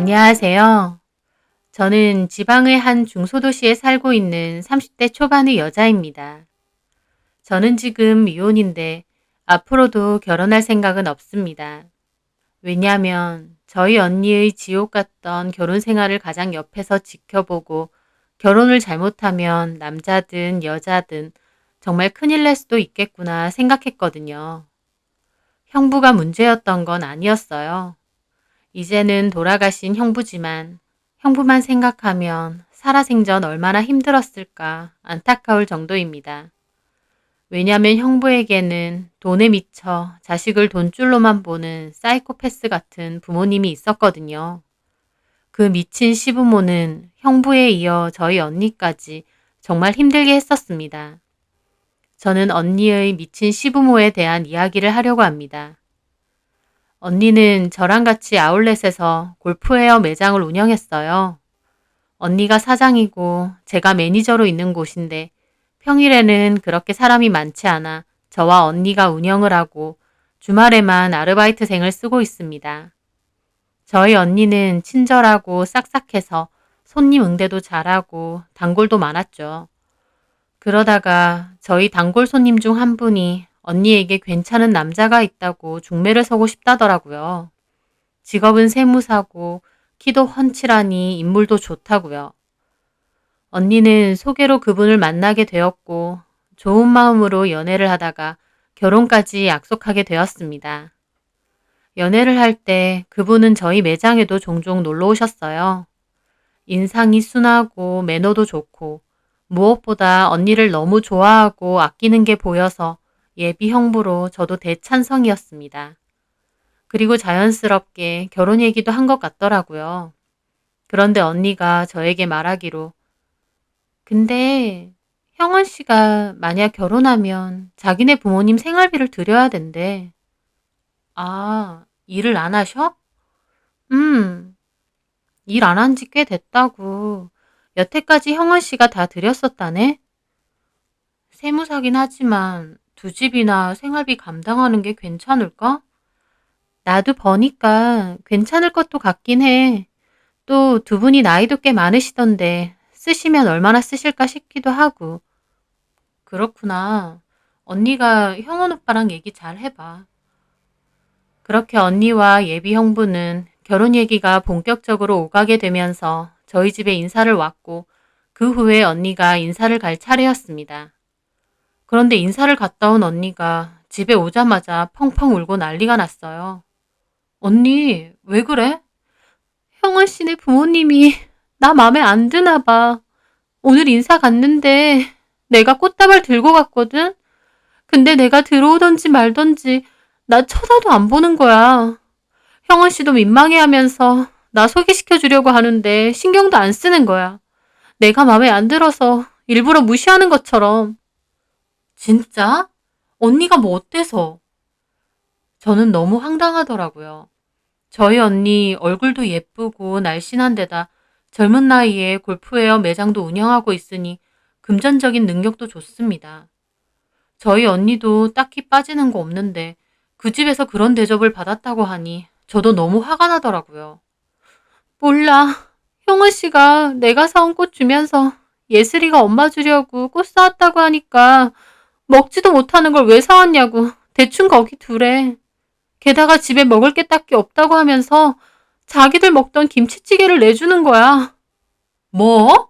안녕하세요. 저는 지방의 한 중소도시에 살고 있는 30대 초반의 여자입니다. 저는 지금 미혼인데 앞으로도 결혼할 생각은 없습니다. 왜냐하면 저희 언니의 지옥 같던 결혼 생활을 가장 옆에서 지켜보고 결혼을 잘못하면 남자든 여자든 정말 큰일 날 수도 있겠구나 생각했거든요. 형부가 문제였던 건 아니었어요. 이제는 돌아가신 형부지만 형부만 생각하면 살아생전 얼마나 힘들었을까 안타까울 정도입니다. 왜냐면 형부에게는 돈에 미쳐 자식을 돈줄로만 보는 사이코패스 같은 부모님이 있었거든요. 그 미친 시부모는 형부에 이어 저희 언니까지 정말 힘들게 했었습니다. 저는 언니의 미친 시부모에 대한 이야기를 하려고 합니다. 언니는 저랑 같이 아울렛에서 골프웨어 매장을 운영했어요. 언니가 사장이고 제가 매니저로 있는 곳인데 평일에는 그렇게 사람이 많지 않아 저와 언니가 운영을 하고 주말에만 아르바이트생을 쓰고 있습니다. 저희 언니는 친절하고 싹싹해서 손님 응대도 잘하고 단골도 많았죠. 그러다가 저희 단골 손님 중 한 분이 언니에게 괜찮은 남자가 있다고 중매를 서고 싶다더라고요. 직업은 세무사고 키도 훤칠하니 인물도 좋다고요. 언니는 소개로 그분을 만나게 되었고 좋은 마음으로 연애를 하다가 결혼까지 약속하게 되었습니다. 연애를 할 때 그분은 저희 매장에도 종종 놀러 오셨어요. 인상이 순하고 매너도 좋고 무엇보다 언니를 너무 좋아하고 아끼는 게 보여서 예비 형부로 저도 대찬성이었습니다. 그리고 자연스럽게 결혼 얘기도 한 것 같더라고요. 그런데 언니가 저에게 말하기로 근데 형원 씨가 만약 결혼하면 자기네 부모님 생활비를 드려야 된대. 아, 일을 안 하셔? 음, 일 안 한 지 꽤 됐다고. 여태까지 형원 씨가 다 드렸었다네? 세무사긴 하지만 두 집이나 생활비 감당하는 게 괜찮을까? 나도 버니까 괜찮을 것도 같긴 해. 또 두 분이 나이도 꽤 많으시던데 쓰시면 얼마나 쓰실까 싶기도 하고. 그렇구나. 언니가 형원 오빠랑 얘기 잘 해봐. 그렇게 언니와 예비 형부는 결혼 얘기가 본격적으로 오가게 되면서 저희 집에 인사를 왔고 그 후에 언니가 인사를 갈 차례였습니다. 그런데 인사를 갔다 온 언니가 집에 오자마자 펑펑 울고 난리가 났어요. 언니, 왜 그래? 형원 씨네 부모님이 나 맘에 안 드나 봐. 오늘 인사 갔는데 내가 꽃다발 들고 갔거든? 근데 내가 들어오던지 말던지 나 쳐다도 안 보는 거야. 형원 씨도 민망해하면서 나 소개시켜 주려고 하는데 신경도 안 쓰는 거야. 내가 맘에 안 들어서 일부러 무시하는 것처럼. 진짜? 언니가 뭐 어때서? 저는 너무 황당하더라고요. 저희 언니 얼굴도 예쁘고 날씬한 데다 젊은 나이에 골프웨어 매장도 운영하고 있으니 금전적인 능력도 좋습니다. 저희 언니도 딱히 빠지는 거 없는데 그 집에서 그런 대접을 받았다고 하니 저도 너무 화가 나더라고요. 몰라. 형은 씨가 내가 사온 꽃 주면서 예슬이가 엄마 주려고 꽃 사왔다고 하니까 먹지도 못하는 걸 왜 사왔냐고 대충 거기 두래. 게다가 집에 먹을 게 딱히 없다고 하면서 자기들 먹던 김치찌개를 내주는 거야. 뭐?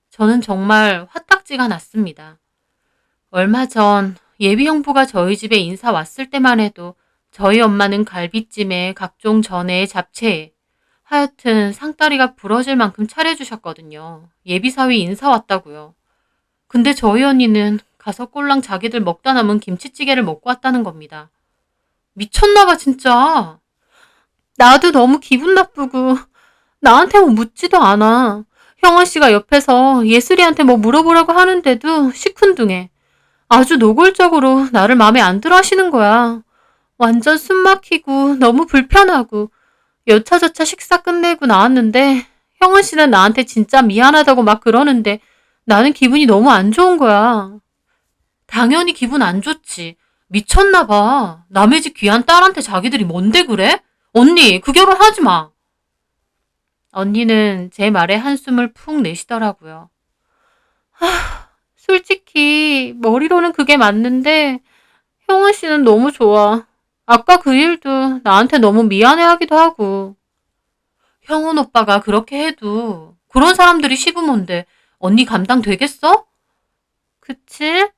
저는 정말 화딱지가 났습니다. 얼마 전 예비 형부가 저희 집에 인사 왔을 때만 해도 저희 엄마는 갈비찜에 각종 전에 잡채에 하여튼 상다리가 부러질 만큼 차려주셨거든요. 예비사위 인사 왔다고요. 근데 저희 언니는 가서 꼴랑 자기들 먹다 남은 김치찌개를 먹고 왔다는 겁니다. 미쳤나봐 진짜. 나도 너무 기분 나쁘고 나한테 뭐 묻지도 않아. 형원 씨가 옆에서 예슬이한테 뭐 물어보라고 하는데도 시큰둥해. 아주 노골적으로 나를 마음에 안 들어 하시는 거야. 완전 숨 막히고 너무 불편하고 여차저차 식사 끝내고 나왔는데 형은 씨는 나한테 진짜 미안하다고 막 그러는데 나는 기분이 너무 안 좋은 거야. 당연히 기분 안 좋지. 미쳤나 봐. 남의 집 귀한 딸한테 자기들이 뭔데 그래? 언니, 그 결혼 하지 마. 언니는 제 말에 한숨을 푹 내쉬더라고요. 솔직히 머리로는 그게 맞는데 형원 씨는 너무 좋아. 아까 그 일도 나한테 너무 미안해하기도 하고. 형원 오빠가 그렇게 해도 그런 사람들이 시부모인데 언니 감당 되겠어? 그치?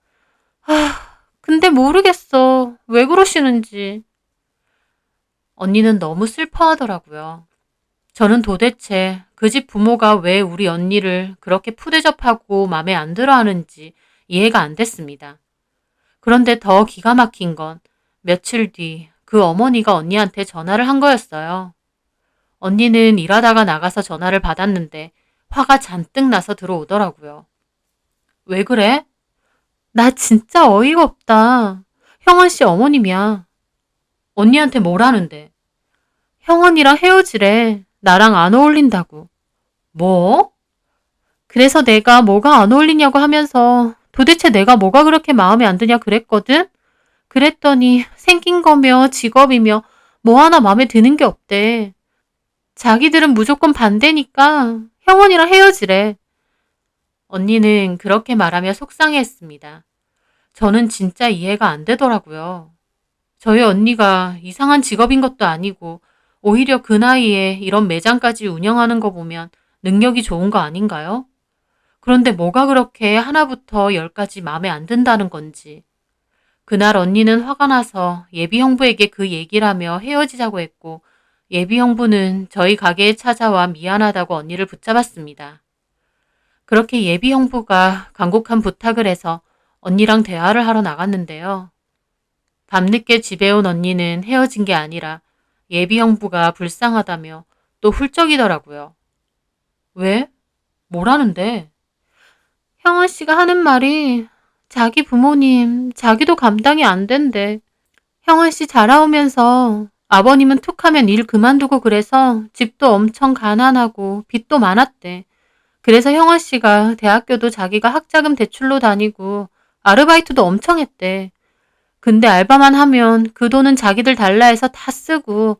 근데 모르겠어. 왜 그러시는지. 언니는 너무 슬퍼하더라고요. 저는 도대체 그 집 부모가 왜 우리 언니를 그렇게 푸대접하고 맘에 안 들어 하는지 이해가 안 됐습니다. 그런데 더 기가 막힌 건 며칠 뒤 그 어머니가 언니한테 전화를 한 거였어요. 언니는 일하다가 나가서 전화를 받았는데 화가 잔뜩 나서 들어오더라고요. 왜 그래? 나 진짜 어이가 없다. 형원 씨 어머님이야. 언니한테 뭘 하는데? 형원이랑 헤어지래. 나랑 안 어울린다고. 뭐? 그래서 내가 뭐가 안 어울리냐고 하면서 도대체 내가 뭐가 그렇게 마음에 안 드냐 그랬거든? 그랬더니 생긴 거며 직업이며 뭐 하나 마음에 드는 게 없대. 자기들은 무조건 반대니까 형원이랑 헤어지래. 언니는 그렇게 말하며 속상해했습니다. 저는 진짜 이해가 안 되더라고요. 저희 언니가 이상한 직업인 것도 아니고 오히려 그 나이에 이런 매장까지 운영하는 거 보면 능력이 좋은 거 아닌가요? 그런데 뭐가 그렇게 하나부터 열까지 마음에 안 든다는 건지. 그날 언니는 화가 나서 예비 형부에게 그 얘기를 하며 헤어지자고 했고 예비 형부는 저희 가게에 찾아와 미안하다고 언니를 붙잡았습니다. 그렇게 예비 형부가 간곡한 부탁을 해서 언니랑 대화를 하러 나갔는데요. 밤늦게 집에 온 언니는 헤어진 게 아니라 예비 형부가 불쌍하다며 또 훌쩍이더라고요. 왜? 뭐라는데? 형원 씨가 하는 말이 자기 부모님, 자기도 감당이 안 된대. 형원 씨 자라오면서 아버님은 툭하면 일 그만두고 그래서 집도 엄청 가난하고 빚도 많았대. 그래서 형원 씨가 대학교도 자기가 학자금 대출로 다니고 아르바이트도 엄청 했대. 근데 알바만 하면 그 돈은 자기들 달라 해서 다 쓰고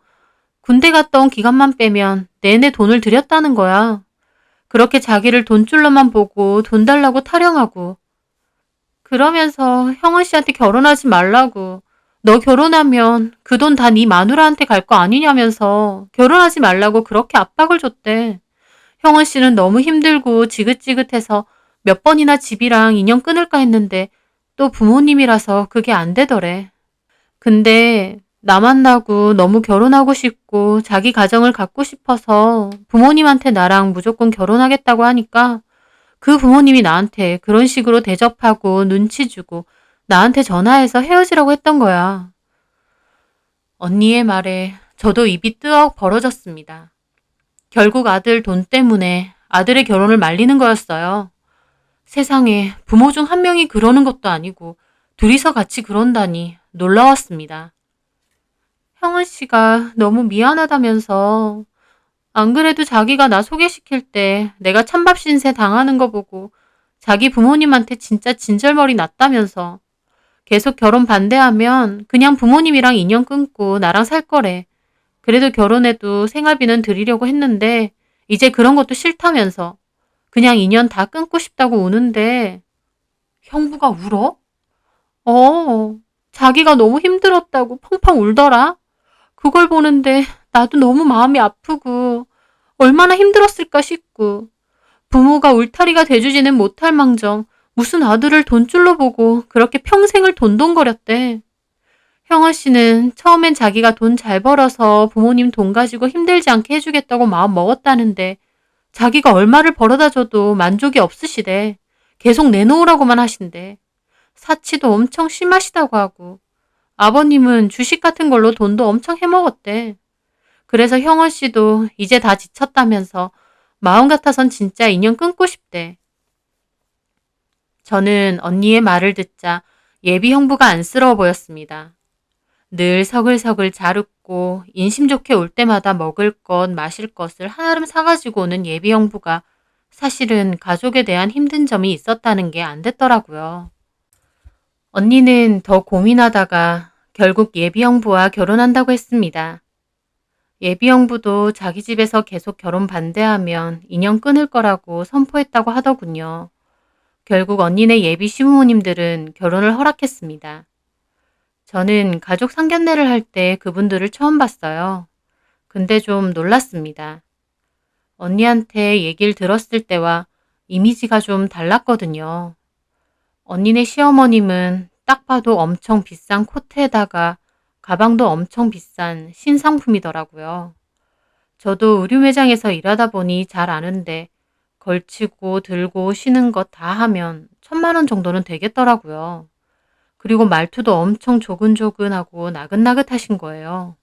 군대 갔다 온 기간만 빼면 내내 돈을 들였다는 거야. 그렇게 자기를 돈줄로만 보고 돈 달라고 타령하고 그러면서 형원 씨한테 결혼하지 말라고 너 결혼하면 그 돈 다 네 마누라한테 갈 거 아니냐면서 결혼하지 말라고 그렇게 압박을 줬대. 형원 씨는 너무 힘들고 지긋지긋해서 몇 번이나 집이랑 인연 끊을까 했는데 또 부모님이라서 그게 안 되더래. 근데 나 만나고 너무 결혼하고 싶고 자기 가정을 갖고 싶어서 부모님한테 나랑 무조건 결혼하겠다고 하니까 그 부모님이 나한테 그런 식으로 대접하고 눈치 주고 나한테 전화해서 헤어지라고 했던 거야. 언니의 말에 저도 입이 뜨억 벌어졌습니다. 결국 아들 돈 때문에 아들의 결혼을 말리는 거였어요. 세상에 부모 중 한 명이 그러는 것도 아니고 둘이서 같이 그런다니 놀라웠습니다. 형은 씨가 너무 미안하다면서 안 그래도 자기가 나 소개시킬 때 내가 찬밥 신세 당하는 거 보고 자기 부모님한테 진짜 진절머리 났다면서 계속 결혼 반대하면 그냥 부모님이랑 인연 끊고 나랑 살 거래. 그래도 결혼해도 생활비는 드리려고 했는데 이제 그런 것도 싫다면서 그냥 인연 다 끊고 싶다고 우는데 형부가 울어? 어, 자기가 너무 힘들었다고 펑펑 울더라. 그걸 보는데 나도 너무 마음이 아프고 얼마나 힘들었을까 싶고 부모가 울타리가 돼주지는 못할 망정 무슨 아들을 돈줄로 보고 그렇게 평생을 돈돈거렸대. 형아 씨는 처음엔 자기가 돈 잘 벌어서 부모님 돈 가지고 힘들지 않게 해주겠다고 마음 먹었다는데 자기가 얼마를 벌어다 줘도 만족이 없으시대. 계속 내놓으라고만 하신대. 사치도 엄청 심하시다고 하고 아버님은 주식 같은 걸로 돈도 엄청 해먹었대. 그래서 형원 씨도 이제 다 지쳤다면서 마음 같아선 진짜 인연 끊고 싶대. 저는 언니의 말을 듣자 예비 형부가 안쓰러워 보였습니다. 늘 서글서글 잘 웃고 인심 좋게 올 때마다 먹을 것, 마실 것을 한아름 사가지고 오는 예비 형부가 사실은 가족에 대한 힘든 점이 있었다는 게 안 됐더라고요. 언니는 더 고민하다가 결국 예비 형부와 결혼한다고 했습니다. 예비 형부도 자기 집에서 계속 결혼 반대하면 인연 끊을 거라고 선포했다고 하더군요. 결국 언니네 예비 시부모님들은 결혼을 허락했습니다. 저는 가족 상견례를 할 때 그분들을 처음 봤어요. 근데 좀 놀랐습니다. 언니한테 얘기를 들었을 때와 이미지가 좀 달랐거든요. 언니네 시어머님은 딱 봐도 엄청 비싼 코트에다가 가방도 엄청 비싼 신상품이더라고요. 저도 의류 매장에서 일하다 보니 잘 아는데 걸치고 들고 쉬는 것 다 하면 1,000만 원 정도는 되겠더라고요. 그리고 말투도 엄청 조근조근하고 나긋나긋하신 거예요.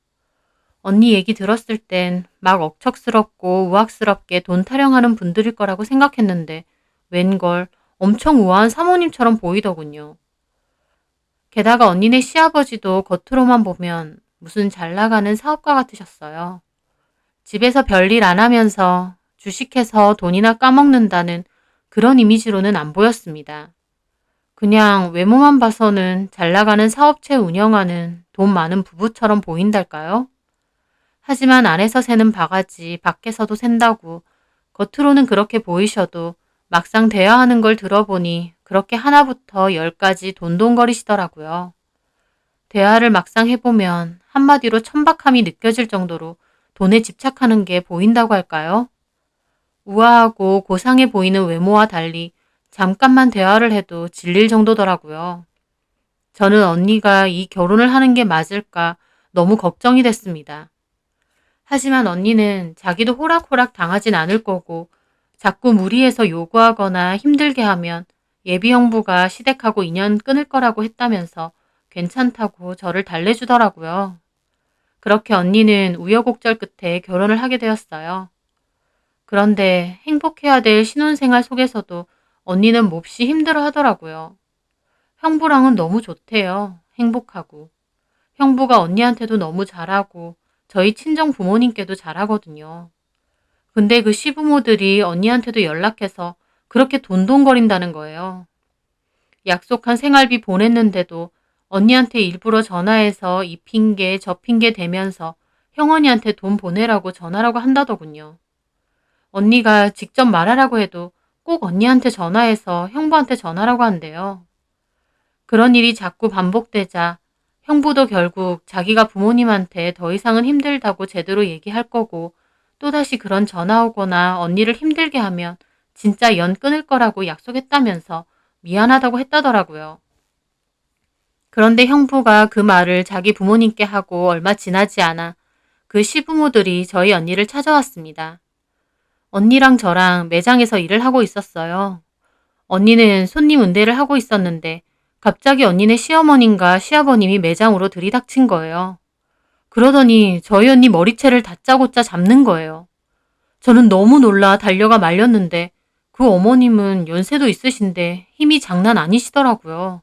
언니 얘기 들었을 땐 막 억척스럽고 우악스럽게 돈 타령하는 분들일 거라고 생각했는데 웬걸 엄청 우아한 사모님처럼 보이더군요. 게다가 언니네 시아버지도 겉으로만 보면 무슨 잘 나가는 사업가 같으셨어요. 집에서 별일 안 하면서 주식해서 돈이나 까먹는다는 그런 이미지로는 안 보였습니다. 그냥 외모만 봐서는 잘 나가는 사업체 운영하는 돈 많은 부부처럼 보인달까요? 하지만 안에서 새는 바가지 밖에서도 샌다고 겉으로는 그렇게 보이셔도 막상 대화하는 걸 들어보니 그렇게 하나부터 열까지 돈돈거리시더라고요. 대화를 막상 해보면 한마디로 천박함이 느껴질 정도로 돈에 집착하는 게 보인다고 할까요? 우아하고 고상해 보이는 외모와 달리 잠깐만 대화를 해도 질릴 정도더라고요. 저는 언니가 이 결혼을 하는 게 맞을까 너무 걱정이 됐습니다. 하지만 언니는 자기도 호락호락 당하진 않을 거고 자꾸 무리해서 요구하거나 힘들게 하면 예비 형부가 시댁하고 인연 끊을 거라고 했다면서 괜찮다고 저를 달래주더라고요. 그렇게 언니는 우여곡절 끝에 결혼을 하게 되었어요. 그런데 행복해야 될 신혼생활 속에서도 언니는 몹시 힘들어 하더라고요. 형부랑은 너무 좋대요. 행복하고. 형부가 언니한테도 너무 잘하고 저희 친정 부모님께도 잘하거든요. 근데 그 시부모들이 언니한테도 연락해서 그렇게 돈돈거린다는 거예요. 약속한 생활비 보냈는데도 언니한테 일부러 전화해서 이 핑계 저 핑계 대면서 형언니한테 돈 보내라고 전화라고 한다더군요. 언니가 직접 말하라고 해도 꼭 언니한테 전화해서 형부한테 전화라고 한대요. 그런 일이 자꾸 반복되자 형부도 결국 자기가 부모님한테 더 이상은 힘들다고 제대로 얘기할 거고 또다시 그런 전화 오거나 언니를 힘들게 하면 진짜 연 끊을 거라고 약속했다면서 미안하다고 했다더라고요. 그런데 형부가 그 말을 자기 부모님께 하고 얼마 지나지 않아 그 시부모들이 저희 언니를 찾아왔습니다. 언니랑 저랑 매장에서 일을 하고 있었어요. 언니는 손님 응대를 하고 있었는데 갑자기 언니네 시어머님과 시아버님이 매장으로 들이닥친 거예요. 그러더니 저희 언니 머리채를 다짜고짜 잡는 거예요. 저는 너무 놀라 달려가 말렸는데 그 어머님은 연세도 있으신데 힘이 장난 아니시더라고요.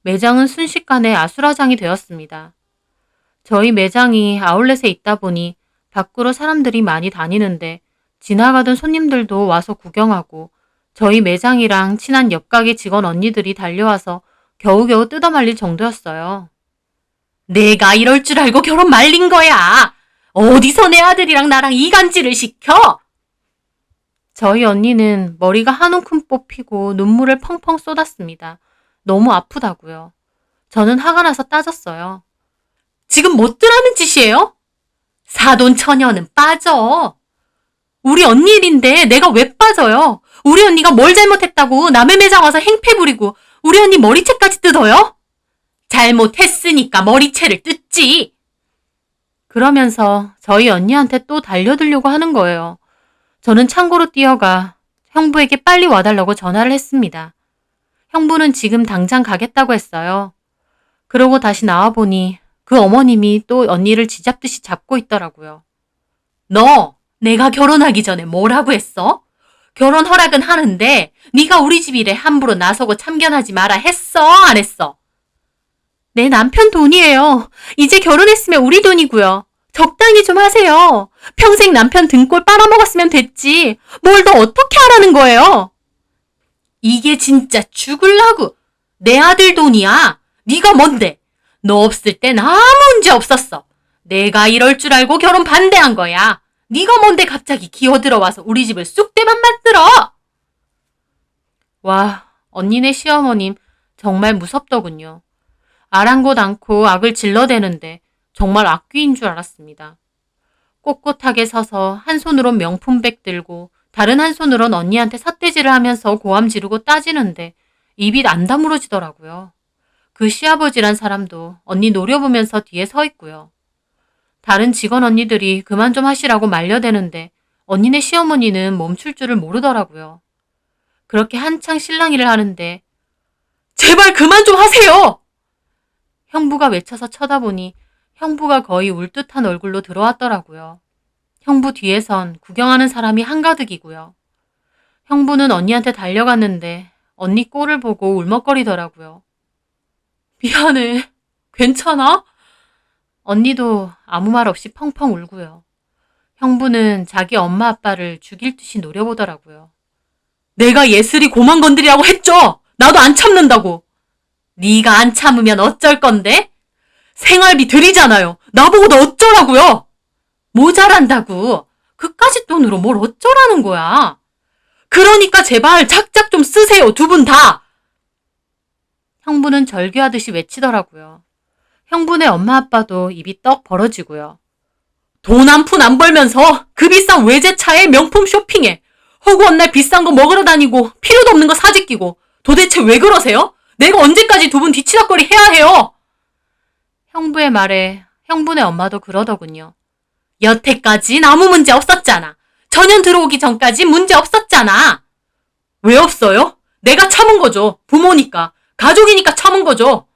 매장은 순식간에 아수라장이 되었습니다. 저희 매장이 아울렛에 있다 보니 밖으로 사람들이 많이 다니는데 지나가던 손님들도 와서 구경하고 저희 매장이랑 친한 옆가게 직원 언니들이 달려와서 겨우겨우 뜯어말릴 정도였어요. 내가 이럴 줄 알고 결혼 말린 거야. 어디서 내 아들이랑 나랑 이간질을 시켜? 저희 언니는 머리가 한 움큼 뽑히고 눈물을 펑펑 쏟았습니다. 너무 아프다고요. 저는 화가 나서 따졌어요. 지금 뭐 뜨라는 짓이에요? 사돈 처녀는 빠져. 우리 언니 일인데 내가 왜 빠져요? 우리 언니가 뭘 잘못했다고 남의 매장 와서 행패 부리고 우리 언니 머리채까지 뜯어요? 잘못했으니까 머리채를 뜯지. 그러면서 저희 언니한테 또 달려들려고 하는 거예요. 저는 창고로 뛰어가 형부에게 빨리 와달라고 전화를 했습니다. 형부는 지금 당장 가겠다고 했어요. 그러고 다시 나와보니 그 어머님이 또 언니를 쥐잡듯이 잡고 있더라고요. 너 내가 결혼하기 전에 뭐라고 했어? 결혼 허락은 하는데 네가 우리 집 일에 함부로 나서고 참견하지 마라 했어 안 했어? 내 남편 돈이에요. 이제 결혼했으면 우리 돈이고요. 적당히 좀 하세요. 평생 남편 등골 빨아먹었으면 됐지. 뭘 더 어떻게 하라는 거예요? 이게 진짜 죽을라고. 내 아들 돈이야. 네가 뭔데? 너 없을 땐 아무 문제 없었어. 내가 이럴 줄 알고 결혼 반대한 거야. 네가 뭔데 갑자기 기어들어와서 우리 집을 쑥대만 만들어? 와, 언니네 시어머님 정말 무섭더군요. 아랑곳 않고 악을 질러대는데 정말 악귀인 줄 알았습니다. 꼿꼿하게 서서 한 손으론 명품백 들고 다른 한 손으론 언니한테 삿대질을 하면서 고함 지르고 따지는데 입이 안 다물어지더라고요. 그 시아버지란 사람도 언니 노려보면서 뒤에 서 있고요. 다른 직원 언니들이 그만 좀 하시라고 말려대는데 언니네 시어머니는 멈출 줄을 모르더라고요. 그렇게 한창 실랑이를 하는데 제발 그만 좀 하세요! 형부가 외쳐서 쳐다보니 형부가 거의 울 듯한 얼굴로 들어왔더라고요. 형부 뒤에선 구경하는 사람이 한가득이고요. 형부는 언니한테 달려갔는데 언니 꼴을 보고 울먹거리더라고요. 미안해. 괜찮아? 언니도 아무 말 없이 펑펑 울고요. 형부는 자기 엄마 아빠를 죽일 듯이 노려보더라고요. 내가 예슬이 고만 건드리라고 했죠? 나도 안 참는다고. 네가 안 참으면 어쩔 건데? 생활비 들이잖아요. 나보고 너 어쩌라고요? 모자란다고. 그까짓 돈으로 뭘 어쩌라는 거야. 그러니까 제발 작작 좀 쓰세요. 두 분 다. 형부는 절규하듯이 외치더라고요. 형부네 엄마 아빠도 입이 떡 벌어지고요. 돈 한 푼 안 벌면서 그 비싼 외제차에 명품 쇼핑에 허구한 날 비싼 거 먹으러 다니고 필요도 없는 거 사재 끼고 도대체 왜 그러세요? 내가 언제까지 두 분 뒤치다거리 해야 해요? 형부의 말에 형부네 엄마도 그러더군요. 여태까진 아무 문제 없었잖아. 전현 들어오기 전까지 문제 없었잖아. 왜 없어요? 내가 참은 거죠. 부모니까. 가족이니까 참은 거죠.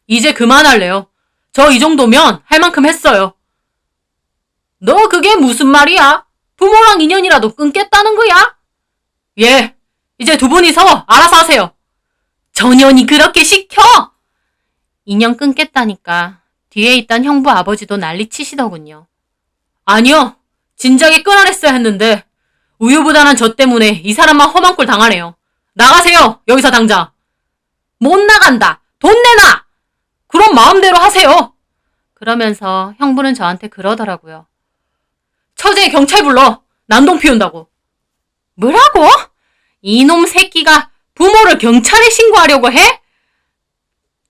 이제 그만할래요. 저 이 정도면 할 만큼 했어요. 너 그게 무슨 말이야? 부모랑 인연이라도 끊겠다는 거야? 예, 이제 두 분이서 알아서 하세요. 전현이 그렇게 시켜? 인연 끊겠다니까 뒤에 있던 형부 아버지도 난리 치시더군요. 아니요, 진작에 끊어냈어야 했는데 우유부단한 저 때문에 이 사람만 험한 꼴 당하네요. 나가세요, 여기서 당장. 못 나간다. 돈 내놔. 그럼 마음대로 하세요. 그러면서 형부는 저한테 그러더라고요. 처제 경찰 불러. 난동 피운다고. 뭐라고? 이놈 새끼가 부모를 경찰에 신고하려고 해?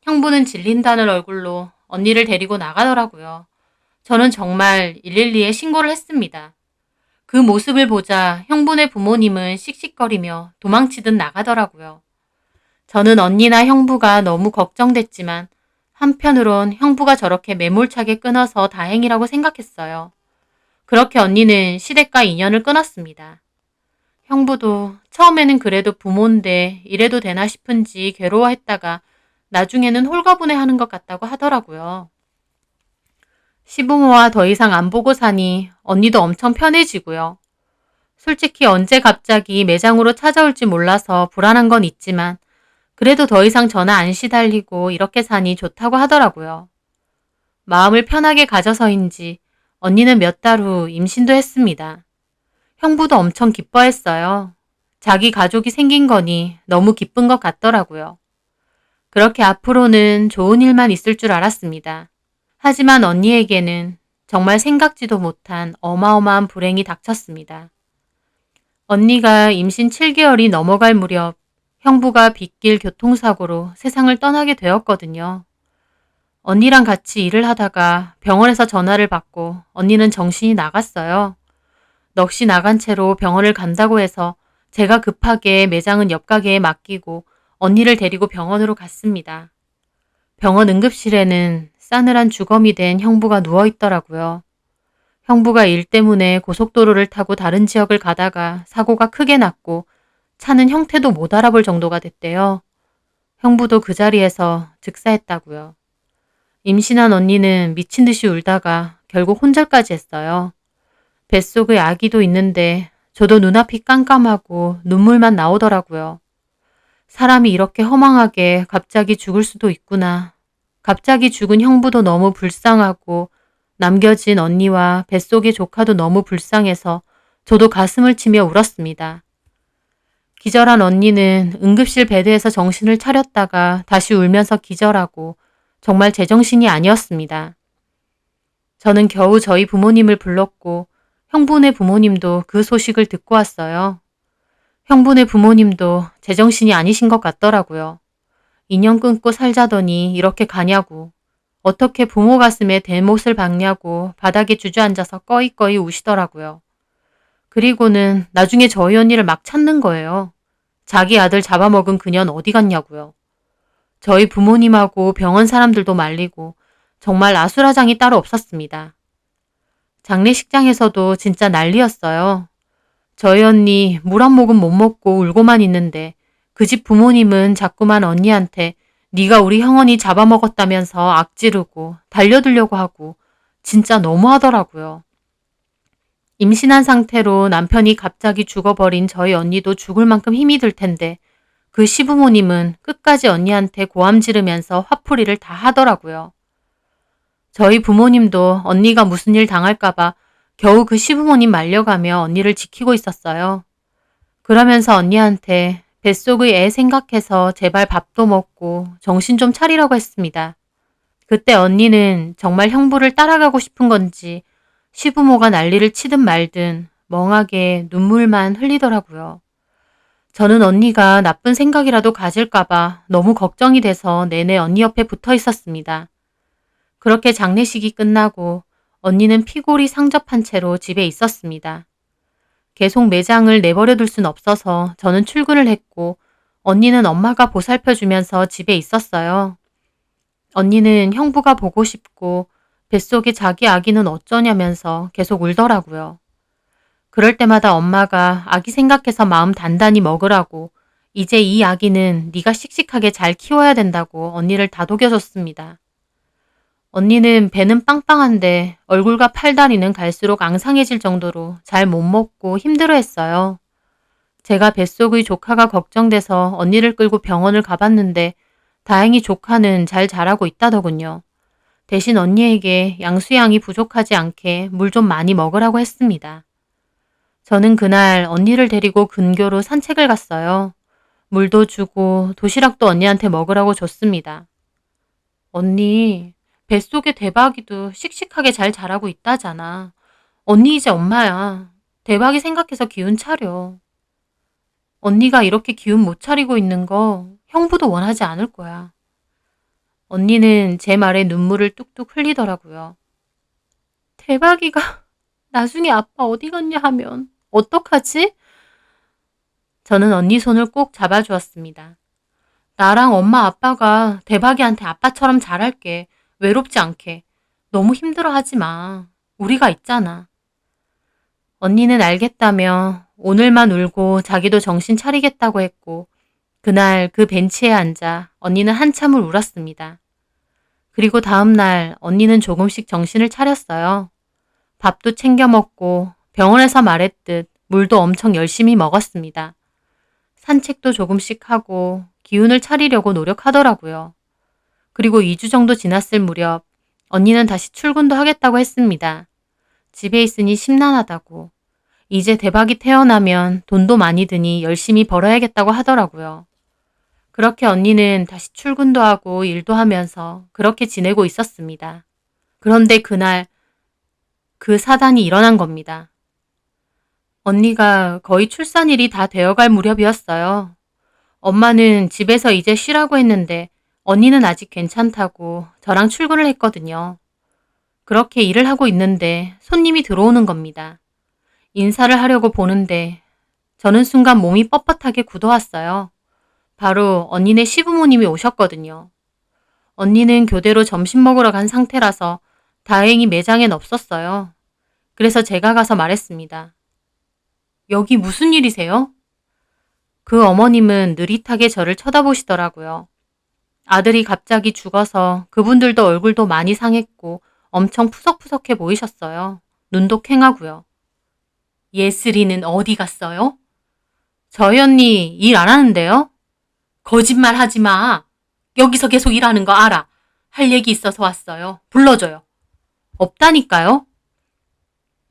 형부는 질린다는 얼굴로 언니를 데리고 나가더라고요. 저는 정말 112에 신고를 했습니다. 그 모습을 보자 형부네 부모님은 씩씩거리며 도망치듯 나가더라고요. 저는 언니나 형부가 너무 걱정됐지만 한편으론 형부가 저렇게 매몰차게 끊어서 다행이라고 생각했어요. 그렇게 언니는 시댁과 인연을 끊었습니다. 형부도 처음에는 그래도 부모인데 이래도 되나 싶은지 괴로워했다가 나중에는 홀가분해하는 것 같다고 하더라고요. 시부모와 더 이상 안 보고 사니 언니도 엄청 편해지고요. 솔직히 언제 갑자기 매장으로 찾아올지 몰라서 불안한 건 있지만 그래도 더 이상 전화 안 시달리고 이렇게 사니 좋다고 하더라고요. 마음을 편하게 가져서인지 언니는 몇 달 후 임신도 했습니다. 형부도 엄청 기뻐했어요. 자기 가족이 생긴 거니 너무 기쁜 것 같더라고요. 그렇게 앞으로는 좋은 일만 있을 줄 알았습니다. 하지만 언니에게는 정말 생각지도 못한 어마어마한 불행이 닥쳤습니다. 언니가 임신 7개월이 넘어갈 무렵 형부가 빗길 교통사고로 세상을 떠나게 되었거든요. 언니랑 같이 일을 하다가 병원에서 전화를 받고 언니는 정신이 나갔어요. 넋이 나간 채로 병원을 간다고 해서 제가 급하게 매장은 옆 가게에 맡기고 언니를 데리고 병원으로 갔습니다. 병원 응급실에는 싸늘한 주검이 된 형부가 누워있더라고요. 형부가 일 때문에 고속도로를 타고 다른 지역을 가다가 사고가 크게 났고 차는 형태도 못 알아볼 정도가 됐대요. 형부도 그 자리에서 즉사했다고요. 임신한 언니는 미친 듯이 울다가 결국 혼절까지 했어요. 뱃속에 아기도 있는데 저도 눈앞이 깜깜하고 눈물만 나오더라고요. 사람이 이렇게 허망하게 갑자기 죽을 수도 있구나. 갑자기 죽은 형부도 너무 불쌍하고 남겨진 언니와 뱃속의 조카도 너무 불쌍해서 저도 가슴을 치며 울었습니다. 기절한 언니는 응급실 베드에서 정신을 차렸다가 다시 울면서 기절하고 정말 제정신이 아니었습니다. 저는 겨우 저희 부모님을 불렀고 형부네 부모님도 그 소식을 듣고 왔어요. 형부네 부모님도 제정신이 아니신 것 같더라고요. 인연 끊고 살자더니 이렇게 가냐고. 어떻게 부모 가슴에 대못을 박냐고 바닥에 주저앉아서 꺼이꺼이 우시더라고요. 그리고는 나중에 저희 언니를 막 찾는 거예요. 자기 아들 잡아먹은 그년 어디 갔냐고요. 저희 부모님하고 병원 사람들도 말리고 정말 아수라장이 따로 없었습니다. 장례식장에서도 진짜 난리였어요. 저희 언니 물 한 모금 못 먹고 울고만 있는데 그 집 부모님은 자꾸만 언니한테 네가 우리 형언니 잡아먹었다면서 악지르고 달려들려고 하고 진짜 너무하더라고요. 임신한 상태로 남편이 갑자기 죽어버린 저희 언니도 죽을 만큼 힘이 들 텐데 그 시부모님은 끝까지 언니한테 고함 지르면서 화풀이를 다 하더라고요. 저희 부모님도 언니가 무슨 일 당할까봐 겨우 그 시부모님 말려가며 언니를 지키고 있었어요. 그러면서 언니한테 뱃속의 애 생각해서 제발 밥도 먹고 정신 좀 차리라고 했습니다. 그때 언니는 정말 형부를 따라가고 싶은 건지 시부모가 난리를 치든 말든 멍하게 눈물만 흘리더라고요. 저는 언니가 나쁜 생각이라도 가질까봐 너무 걱정이 돼서 내내 언니 옆에 붙어 있었습니다. 그렇게 장례식이 끝나고 언니는 피골이 상접한 채로 집에 있었습니다. 계속 매장을 내버려둘 순 없어서 저는 출근을 했고 언니는 엄마가 보살펴주면서 집에 있었어요. 언니는 형부가 보고 싶고 뱃속에 자기 아기는 어쩌냐면서 계속 울더라고요. 그럴 때마다 엄마가 아기 생각해서 마음 단단히 먹으라고 이제 이 아기는 네가 씩씩하게 잘 키워야 된다고 언니를 다독여줬습니다. 언니는 배는 빵빵한데 얼굴과 팔다리는 갈수록 앙상해질 정도로 잘 못 먹고 힘들어했어요. 제가 뱃속의 조카가 걱정돼서 언니를 끌고 병원을 가봤는데 다행히 조카는 잘 자라고 있다더군요. 대신 언니에게 양수양이 부족하지 않게 물 좀 많이 먹으라고 했습니다. 저는 그날 언니를 데리고 근교로 산책을 갔어요. 물도 주고 도시락도 언니한테 먹으라고 줬습니다. 언니, 뱃속에 대박이도 씩씩하게 잘 자라고 있다잖아. 언니 이제 엄마야. 대박이 생각해서 기운 차려. 언니가 이렇게 기운 못 차리고 있는 거 형부도 원하지 않을 거야. 언니는 제 말에 눈물을 뚝뚝 흘리더라고요. 대박이가 나중에 아빠 어디 갔냐 하면 어떡하지? 저는 언니 손을 꼭 잡아주었습니다. 나랑 엄마 아빠가 대박이한테 아빠처럼 잘할게. 외롭지 않게. 너무 힘들어하지 마. 우리가 있잖아. 언니는 알겠다며 오늘만 울고 자기도 정신 차리겠다고 했고 그날 그 벤치에 앉아 언니는 한참을 울었습니다. 그리고 다음날 언니는 조금씩 정신을 차렸어요. 밥도 챙겨 먹고 병원에서 말했듯 물도 엄청 열심히 먹었습니다. 산책도 조금씩 하고 기운을 차리려고 노력하더라고요. 그리고 2주 정도 지났을 무렵 언니는 다시 출근도 하겠다고 했습니다. 집에 있으니 심란하다고. 이제 대박이 태어나면 돈도 많이 드니 열심히 벌어야겠다고 하더라고요. 그렇게 언니는 다시 출근도 하고 일도 하면서 그렇게 지내고 있었습니다. 그런데 그날 그 사단이 일어난 겁니다. 언니가 거의 출산일이 다 되어갈 무렵이었어요. 엄마는 집에서 이제 쉬라고 했는데 언니는 아직 괜찮다고 저랑 출근을 했거든요. 그렇게 일을 하고 있는데 손님이 들어오는 겁니다. 인사를 하려고 보는데 저는 순간 몸이 뻣뻣하게 굳어왔어요. 바로 언니네 시부모님이 오셨거든요. 언니는 교대로 점심 먹으러 간 상태라서 다행히 매장엔 없었어요. 그래서 제가 가서 말했습니다. 여기 무슨 일이세요? 그 어머님은 느릿하게 저를 쳐다보시더라고요. 아들이 갑자기 죽어서 그분들도 얼굴도 많이 상했고 엄청 푸석푸석해 보이셨어요. 눈도 퀭하고요. 예슬이는 어디 갔어요? 저희 언니 일 안 하는데요? 거짓말 하지 마. 여기서 계속 일하는 거 알아. 할 얘기 있어서 왔어요. 불러줘요. 없다니까요?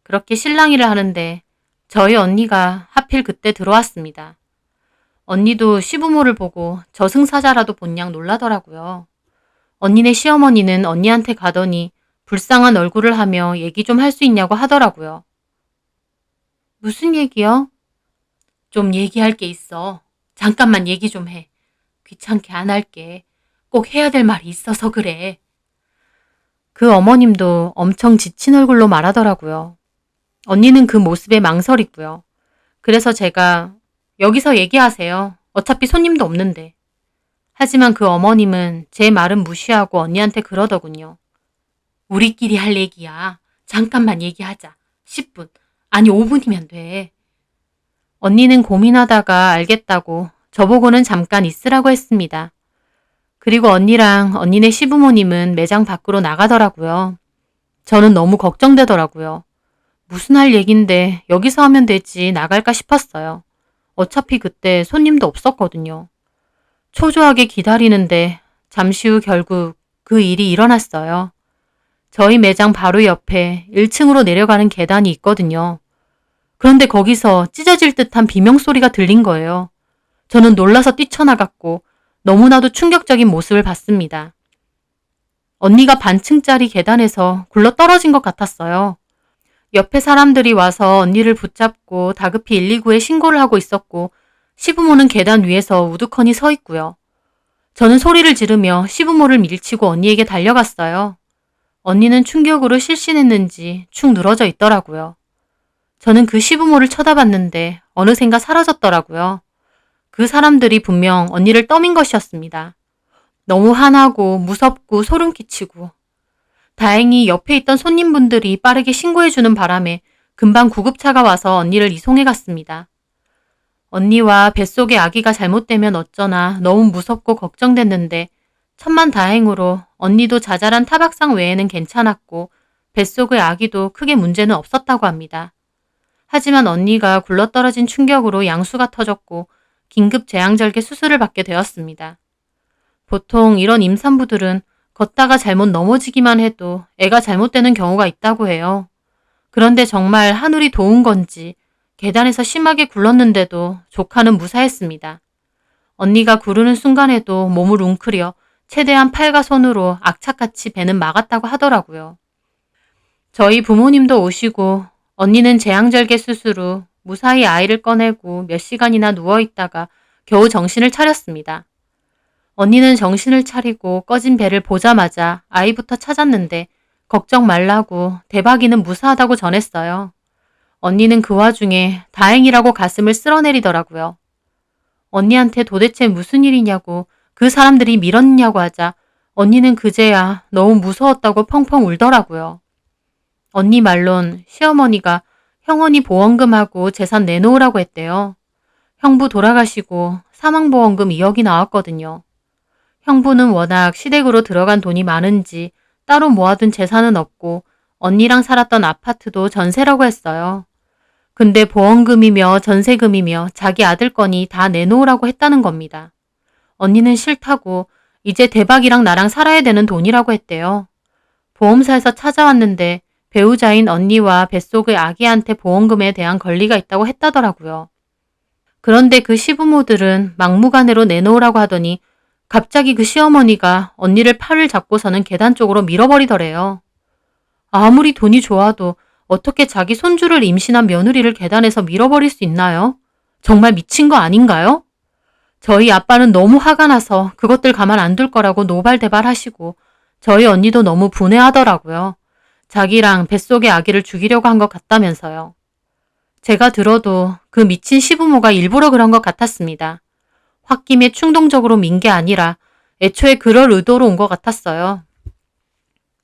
그렇게 실랑이를 하는데 저희 언니가 하필 그때 들어왔습니다. 언니도 시부모를 보고 저승사자라도 본 양 놀라더라고요. 언니네 시어머니는 언니한테 가더니 불쌍한 얼굴을 하며 얘기 좀 할 수 있냐고 하더라고요. 무슨 얘기요? 좀 얘기할 게 있어. 잠깐만 얘기 좀 해. 귀찮게 안 할게. 꼭 해야 될 말이 있어서 그래. 그 어머님도 엄청 지친 얼굴로 말하더라고요. 언니는 그 모습에 망설이고요. 그래서 제가 여기서 얘기하세요. 어차피 손님도 없는데. 하지만 그 어머님은 제 말은 무시하고 언니한테 그러더군요. 우리끼리 할 얘기야. 잠깐만 얘기하자. 10분, 아니 5분이면 돼. 언니는 고민하다가 알겠다고 저보고는 잠깐 있으라고 했습니다. 그리고 언니랑 언니네 시부모님은 매장 밖으로 나가더라고요. 저는 너무 걱정되더라고요. 무슨 할 얘긴데 여기서 하면 되지 나갈까 싶었어요. 어차피 그때 손님도 없었거든요. 초조하게 기다리는데 잠시 후 결국 그 일이 일어났어요. 저희 매장 바로 옆에 1층으로 내려가는 계단이 있거든요. 그런데 거기서 찢어질 듯한 비명소리가 들린 거예요. 저는 놀라서 뛰쳐나갔고 너무나도 충격적인 모습을 봤습니다. 언니가 반층짜리 계단에서 굴러 떨어진 것 같았어요. 옆에 사람들이 와서 언니를 붙잡고 다급히 119에 신고를 하고 있었고 시부모는 계단 위에서 우두커니 서 있고요. 저는 소리를 지르며 시부모를 밀치고 언니에게 달려갔어요. 언니는 충격으로 실신했는지 축 늘어져 있더라고요. 저는 그 시부모를 쳐다봤는데 어느샌가 사라졌더라고요. 그 사람들이 분명 언니를 떠민 것이었습니다. 너무 화나고 무섭고 소름 끼치고. 다행히 옆에 있던 손님분들이 빠르게 신고해주는 바람에 금방 구급차가 와서 언니를 이송해 갔습니다. 언니와 뱃속의 아기가 잘못되면 어쩌나 너무 무섭고 걱정됐는데 천만다행으로 언니도 자잘한 타박상 외에는 괜찮았고 뱃속의 아기도 크게 문제는 없었다고 합니다. 하지만 언니가 굴러떨어진 충격으로 양수가 터졌고 긴급 제왕절개 수술을 받게 되었습니다. 보통 이런 임산부들은 걷다가 잘못 넘어지기만 해도 애가 잘못되는 경우가 있다고 해요. 그런데 정말 하늘이 도운 건지 계단에서 심하게 굴렀는데도 조카는 무사했습니다. 언니가 구르는 순간에도 몸을 웅크려 최대한 팔과 손으로 악착같이 배는 막았다고 하더라고요. 저희 부모님도 오시고 언니는 제왕절개 수술 후 무사히 아이를 꺼내고 몇 시간이나 누워있다가 겨우 정신을 차렸습니다. 언니는 정신을 차리고 꺼진 배를 보자마자 아이부터 찾았는데 걱정 말라고 대박이는 무사하다고 전했어요. 언니는 그 와중에 다행이라고 가슴을 쓸어내리더라고요. 언니한테 도대체 무슨 일이냐고 그 사람들이 밀었냐고 하자 언니는 그제야 너무 무서웠다고 펑펑 울더라고요. 언니 말론 시어머니가 형언니 보험금하고 재산 내놓으라고 했대요. 형부 돌아가시고 사망보험금 2억이 나왔거든요. 형부는 워낙 시댁으로 들어간 돈이 많은지 따로 모아둔 재산은 없고 언니랑 살았던 아파트도 전세라고 했어요. 근데 보험금이며 전세금이며 자기 아들 거니 다 내놓으라고 했다는 겁니다. 언니는 싫다고 이제 대박이랑 나랑 살아야 되는 돈이라고 했대요. 보험사에서 찾아왔는데 배우자인 언니와 뱃속의 아기한테 보험금에 대한 권리가 있다고 했다더라고요. 그런데 그 시부모들은 막무가내로 내놓으라고 하더니 갑자기 그 시어머니가 언니를 팔을 잡고서는 계단 쪽으로 밀어버리더래요. 아무리 돈이 좋아도 어떻게 자기 손주를 임신한 며느리를 계단에서 밀어버릴 수 있나요? 정말 미친 거 아닌가요? 저희 아빠는 너무 화가 나서 그것들 가만 안 둘 거라고 노발대발 하시고 저희 언니도 너무 분해하더라고요. 자기랑 뱃속의 아기를 죽이려고 한 것 같다면서요. 제가 들어도 그 미친 시부모가 일부러 그런 것 같았습니다. 홧김에 충동적으로 민 게 아니라 애초에 그럴 의도로 온 것 같았어요.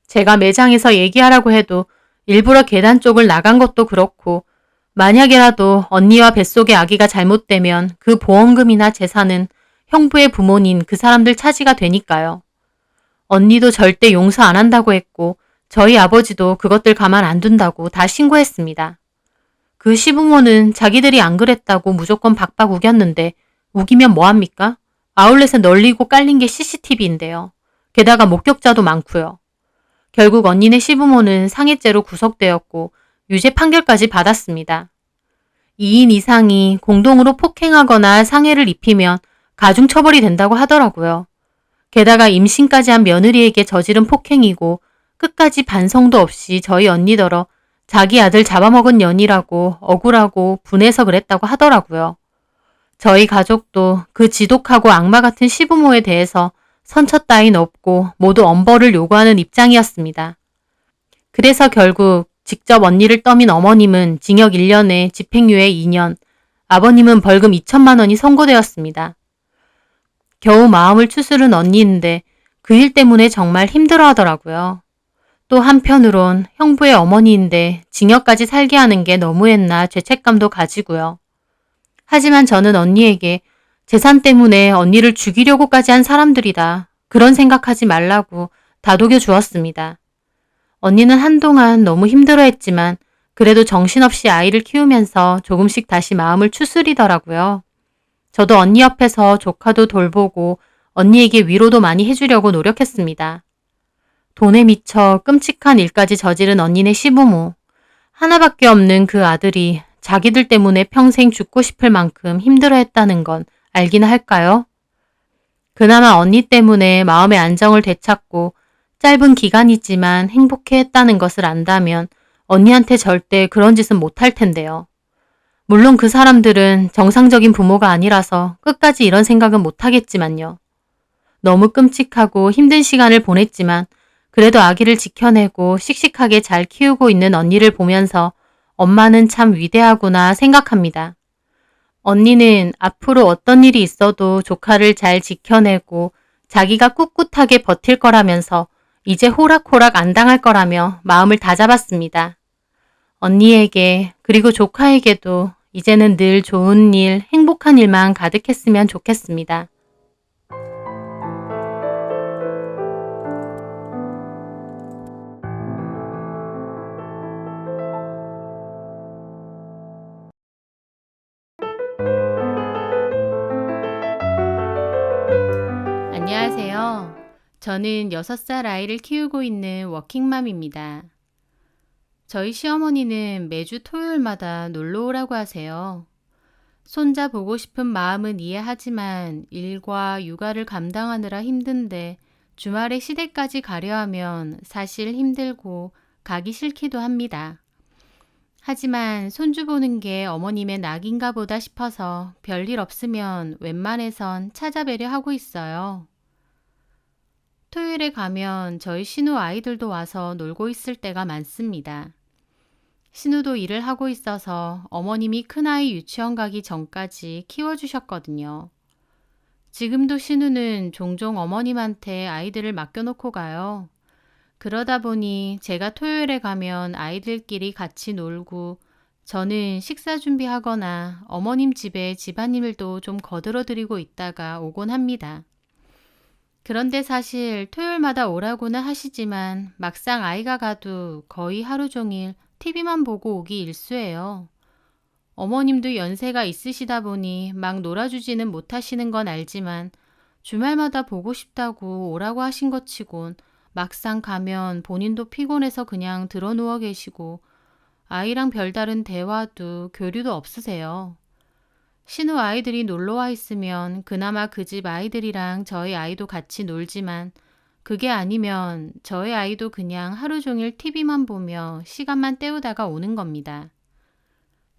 제가 매장에서 얘기하라고 해도 일부러 계단 쪽을 나간 것도 그렇고 만약에라도 언니와 뱃속의 아기가 잘못되면 그 보험금이나 재산은 형부의 부모님 그 사람들 차지가 되니까요. 언니도 절대 용서 안 한다고 했고 저희 아버지도 그것들 가만 안 둔다고 다 신고했습니다. 그 시부모는 자기들이 안 그랬다고 무조건 박박 우겼는데 우기면 뭐합니까? 아울렛에 널리고 깔린 게 CCTV인데요. 게다가 목격자도 많고요. 결국 언니네 시부모는 상해죄로 구속되었고 유죄 판결까지 받았습니다. 2인 이상이 공동으로 폭행하거나 상해를 입히면 가중처벌이 된다고 하더라고요. 게다가 임신까지 한 며느리에게 저지른 폭행이고 끝까지 반성도 없이 저희 언니더러 자기 아들 잡아먹은 년이라고 억울하고 분해서 그랬다고 하더라고요. 저희 가족도 그 지독하고 악마 같은 시부모에 대해서 선처 따윈 없고 모두 엄벌을 요구하는 입장이었습니다. 그래서 결국 직접 언니를 떠민 어머님은 징역 1년에 집행유예 2년, 아버님은 벌금 2천만 원이 선고되었습니다. 겨우 마음을 추스른 언니인데 그 일 때문에 정말 힘들어하더라고요. 또 한편으론 형부의 어머니인데 징역까지 살게 하는 게 너무했나 죄책감도 가지고요. 하지만 저는 언니에게 재산 때문에 언니를 죽이려고까지 한 사람들이다. 그런 생각하지 말라고 다독여 주었습니다. 언니는 한동안 너무 힘들어했지만 그래도 정신없이 아이를 키우면서 조금씩 다시 마음을 추스리더라고요. 저도 언니 옆에서 조카도 돌보고 언니에게 위로도 많이 해주려고 노력했습니다. 돈에 미쳐 끔찍한 일까지 저지른 언니네 시부모. 하나밖에 없는 그 아들이 자기들 때문에 평생 죽고 싶을 만큼 힘들어했다는 건 알기나 할까요? 그나마 언니 때문에 마음의 안정을 되찾고 짧은 기간이지만 행복해했다는 것을 안다면 언니한테 절대 그런 짓은 못할 텐데요. 물론 그 사람들은 정상적인 부모가 아니라서 끝까지 이런 생각은 못하겠지만요. 너무 끔찍하고 힘든 시간을 보냈지만 그래도 아기를 지켜내고 씩씩하게 잘 키우고 있는 언니를 보면서 엄마는 참 위대하구나 생각합니다. 언니는 앞으로 어떤 일이 있어도 조카를 잘 지켜내고 자기가 꿋꿋하게 버틸 거라면서 이제 호락호락 안 당할 거라며 마음을 다잡았습니다. 언니에게 그리고 조카에게도 이제는 늘 좋은 일, 행복한 일만 가득했으면 좋겠습니다. 안녕하세요. 저는 6살 아이를 키우고 있는 워킹맘입니다. 저희 시어머니는 매주 토요일마다 놀러 오라고 하세요. 손자 보고 싶은 마음은 이해하지만 일과 육아를 감당하느라 힘든데 주말에 시댁까지 가려 하면 사실 힘들고 가기 싫기도 합니다. 하지만 손주 보는 게 어머님의 낙인가 보다 싶어서 별일 없으면 웬만해선 찾아뵈려 하고 있어요. 토요일에 가면 저희 신우 아이들도 와서 놀고 있을 때가 많습니다. 신우도 일을 하고 있어서 어머님이 큰아이 유치원 가기 전까지 키워주셨거든요. 지금도 신우는 종종 어머님한테 아이들을 맡겨놓고 가요. 그러다 보니 제가 토요일에 가면 아이들끼리 같이 놀고 저는 식사 준비하거나 어머님 집에 집안일도 좀 거들어드리고 있다가 오곤 합니다. 그런데 사실 토요일마다 오라고는 하시지만 막상 아이가 가도 거의 하루 종일 TV만 보고 오기 일쑤예요. 어머님도 연세가 있으시다 보니 막 놀아주지는 못하시는 건 알지만 주말마다 보고 싶다고 오라고 하신 것 치곤 막상 가면 본인도 피곤해서 그냥 들어 누워 계시고 아이랑 별다른 대화도 교류도 없으세요. 신우 아이들이 놀러와 있으면 그나마 그 집 아이들이랑 저희 아이도 같이 놀지만 그게 아니면 저희 아이도 그냥 하루 종일 TV만 보며 시간만 때우다가 오는 겁니다.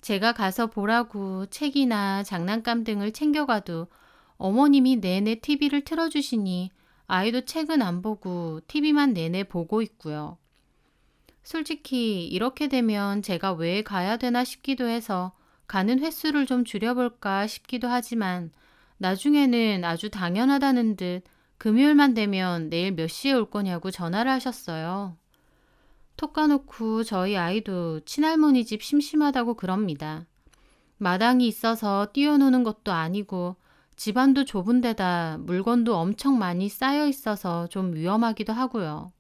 제가 가서 보라고 책이나 장난감 등을 챙겨가도 어머님이 내내 TV를 틀어주시니 아이도 책은 안 보고 TV만 내내 보고 있고요. 솔직히 이렇게 되면 제가 왜 가야 되나 싶기도 해서 가는 횟수를 좀 줄여볼까 싶기도 하지만 나중에는 아주 당연하다는 듯 금요일만 되면 내일 몇 시에 올 거냐고 전화를 하셨어요. 톡 까놓고 저희 아이도 친할머니 집 심심하다고 그럽니다. 마당이 있어서 뛰어노는 것도 아니고 집안도 좁은 데다 물건도 엄청 많이 쌓여 있어서 좀 위험하기도 하고요.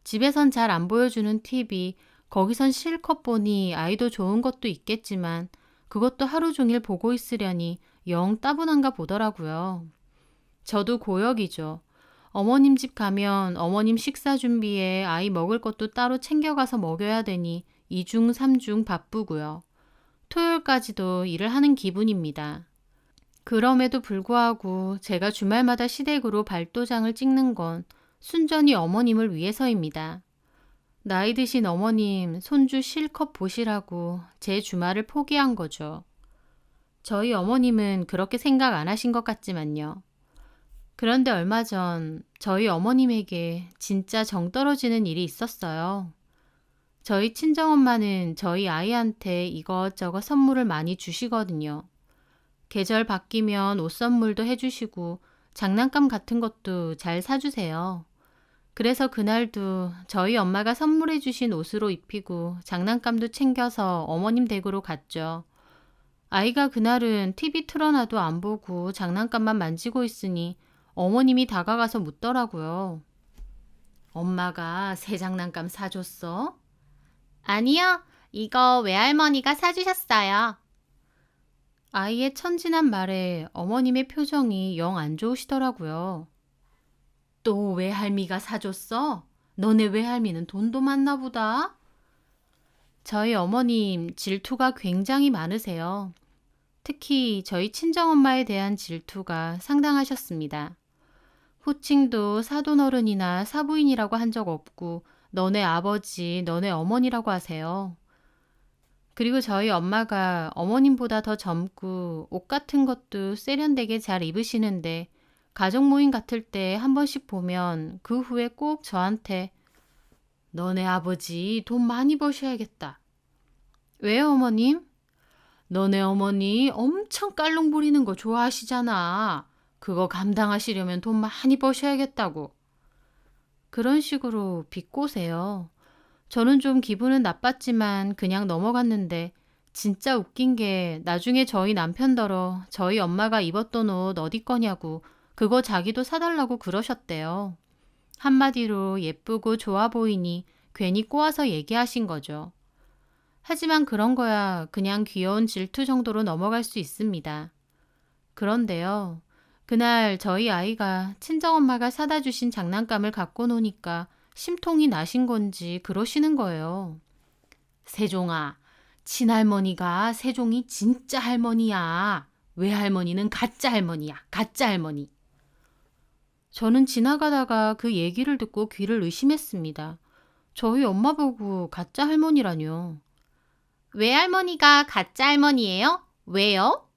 집에선 잘 안 보여주는 TV, 거기선 실컷 보니 아이도 좋은 것도 있겠지만 그것도 하루 종일 보고 있으려니 영 따분한가 보더라고요. 저도 고역이죠. 어머님 집 가면 어머님 식사 준비에 아이 먹을 것도 따로 챙겨가서 먹여야 되니 2중 3중 바쁘고요. 토요일까지도 일을 하는 기분입니다. 그럼에도 불구하고 제가 주말마다 시댁으로 발도장을 찍는 건 순전히 어머님을 위해서입니다. 나이 드신 어머님 손주 실컷 보시라고 제 주말을 포기한 거죠. 저희 어머님은 그렇게 생각 안 하신 것 같지만요. 그런데 얼마 전 저희 어머님에게 진짜 정 떨어지는 일이 있었어요. 저희 친정엄마는 저희 아이한테 이것저것 선물을 많이 주시거든요. 계절 바뀌면 옷 선물도 해주시고 장난감 같은 것도 잘 사주세요. 그래서 그날도 저희 엄마가 선물해 주신 옷으로 입히고 장난감도 챙겨서 어머님 댁으로 갔죠. 아이가 그날은 TV 틀어놔도 안 보고 장난감만 만지고 있으니 어머님이 다가가서 묻더라고요. 엄마가 새 장난감 사줬어? 아니요, 이거 외할머니가 사주셨어요. 아이의 천진한 말에 어머님의 표정이 영 안 좋으시더라고요. 또 외할미가 사줬어? 너네 외할미는 돈도 많나 보다? 저희 어머님 질투가 굉장히 많으세요. 특히 저희 친정엄마에 대한 질투가 상당하셨습니다. 호칭도 사돈어른이나 사부인이라고 한 적 없고 너네 아버지, 너네 어머니라고 하세요. 그리고 저희 엄마가 어머님보다 더 젊고 옷 같은 것도 세련되게 잘 입으시는데 가족 모임 같을 때 한 번씩 보면 그 후에 꼭 저한테 너네 아버지 돈 많이 버셔야겠다. 왜요, 어머님? 너네 어머니 엄청 깔롱 부리는 거 좋아하시잖아. 그거 감당하시려면 돈 많이 버셔야겠다고. 그런 식으로 비꼬세요. 저는 좀 기분은 나빴지만 그냥 넘어갔는데 진짜 웃긴 게 나중에 저희 남편더러 저희 엄마가 입었던 옷 어디 거냐고 그거 자기도 사달라고 그러셨대요. 한마디로 예쁘고 좋아 보이니 괜히 꼬아서 얘기하신 거죠. 하지만 그런 거야 그냥 귀여운 질투 정도로 넘어갈 수 있습니다. 그런데요. 그날 저희 아이가 친정엄마가 사다 주신 장난감을 갖고 노니까 심통이 나신 건지 그러시는 거예요. 세종아, 친할머니가 세종이 진짜 할머니야. 외할머니는 가짜 할머니야. 가짜 할머니. 저는 지나가다가 그 얘기를 듣고 귀를 의심했습니다. 저희 엄마 보고 가짜 할머니라뇨. 외할머니가 가짜 할머니예요? 왜요?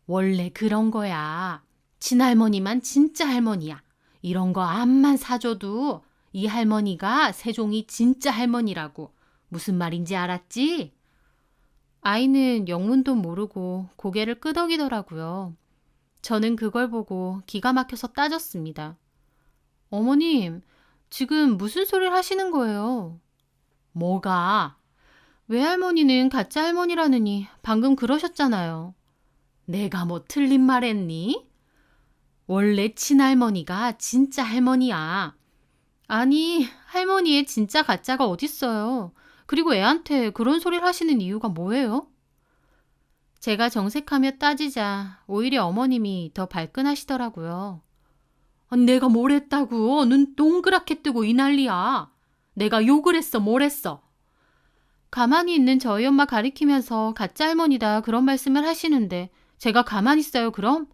원래 그런 거야. 친할머니만 진짜 할머니야. 이런 거 암만 사줘도 이 할머니가 세종이 진짜 할머니라고. 무슨 말인지 알았지? 아이는 영문도 모르고 고개를 끄덕이더라고요. 저는 그걸 보고 기가 막혀서 따졌습니다. 어머님, 지금 무슨 소리를 하시는 거예요? 뭐가? 외할머니는 가짜 할머니라느니 방금 그러셨잖아요. 내가 뭐 틀린 말 했니? 원래 친할머니가 진짜 할머니야. 아니, 할머니의 진짜 가짜가 어딨어요. 그리고 애한테 그런 소리를 하시는 이유가 뭐예요? 제가 정색하며 따지자 오히려 어머님이 더 발끈하시더라고요. 내가 뭘 했다고 눈 동그랗게 뜨고 이 난리야. 내가 욕을 했어 뭘 했어. 가만히 있는 저희 엄마 가리키면서 가짜 할머니다 그런 말씀을 하시는데 제가 가만히 있어요 그럼?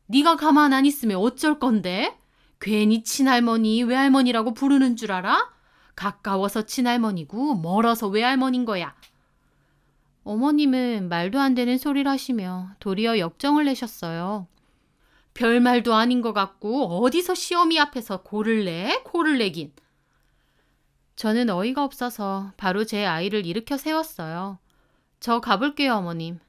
네가 가만 안 있으면 어쩔 건데? 괜히 친할머니 외할머니라고 부르는 줄 알아? 가까워서 친할머니고 멀어서 외할머니인 거야. 어머님은 말도 안 되는 소리를 하시며 도리어 역정을 내셨어요. 별말도 아닌 것 같고 어디서 시어미 앞에서 고를 내? 고를 내긴. 저는 어이가 없어서 바로 제 아이를 일으켜 세웠어요. 저 가볼게요 어머님.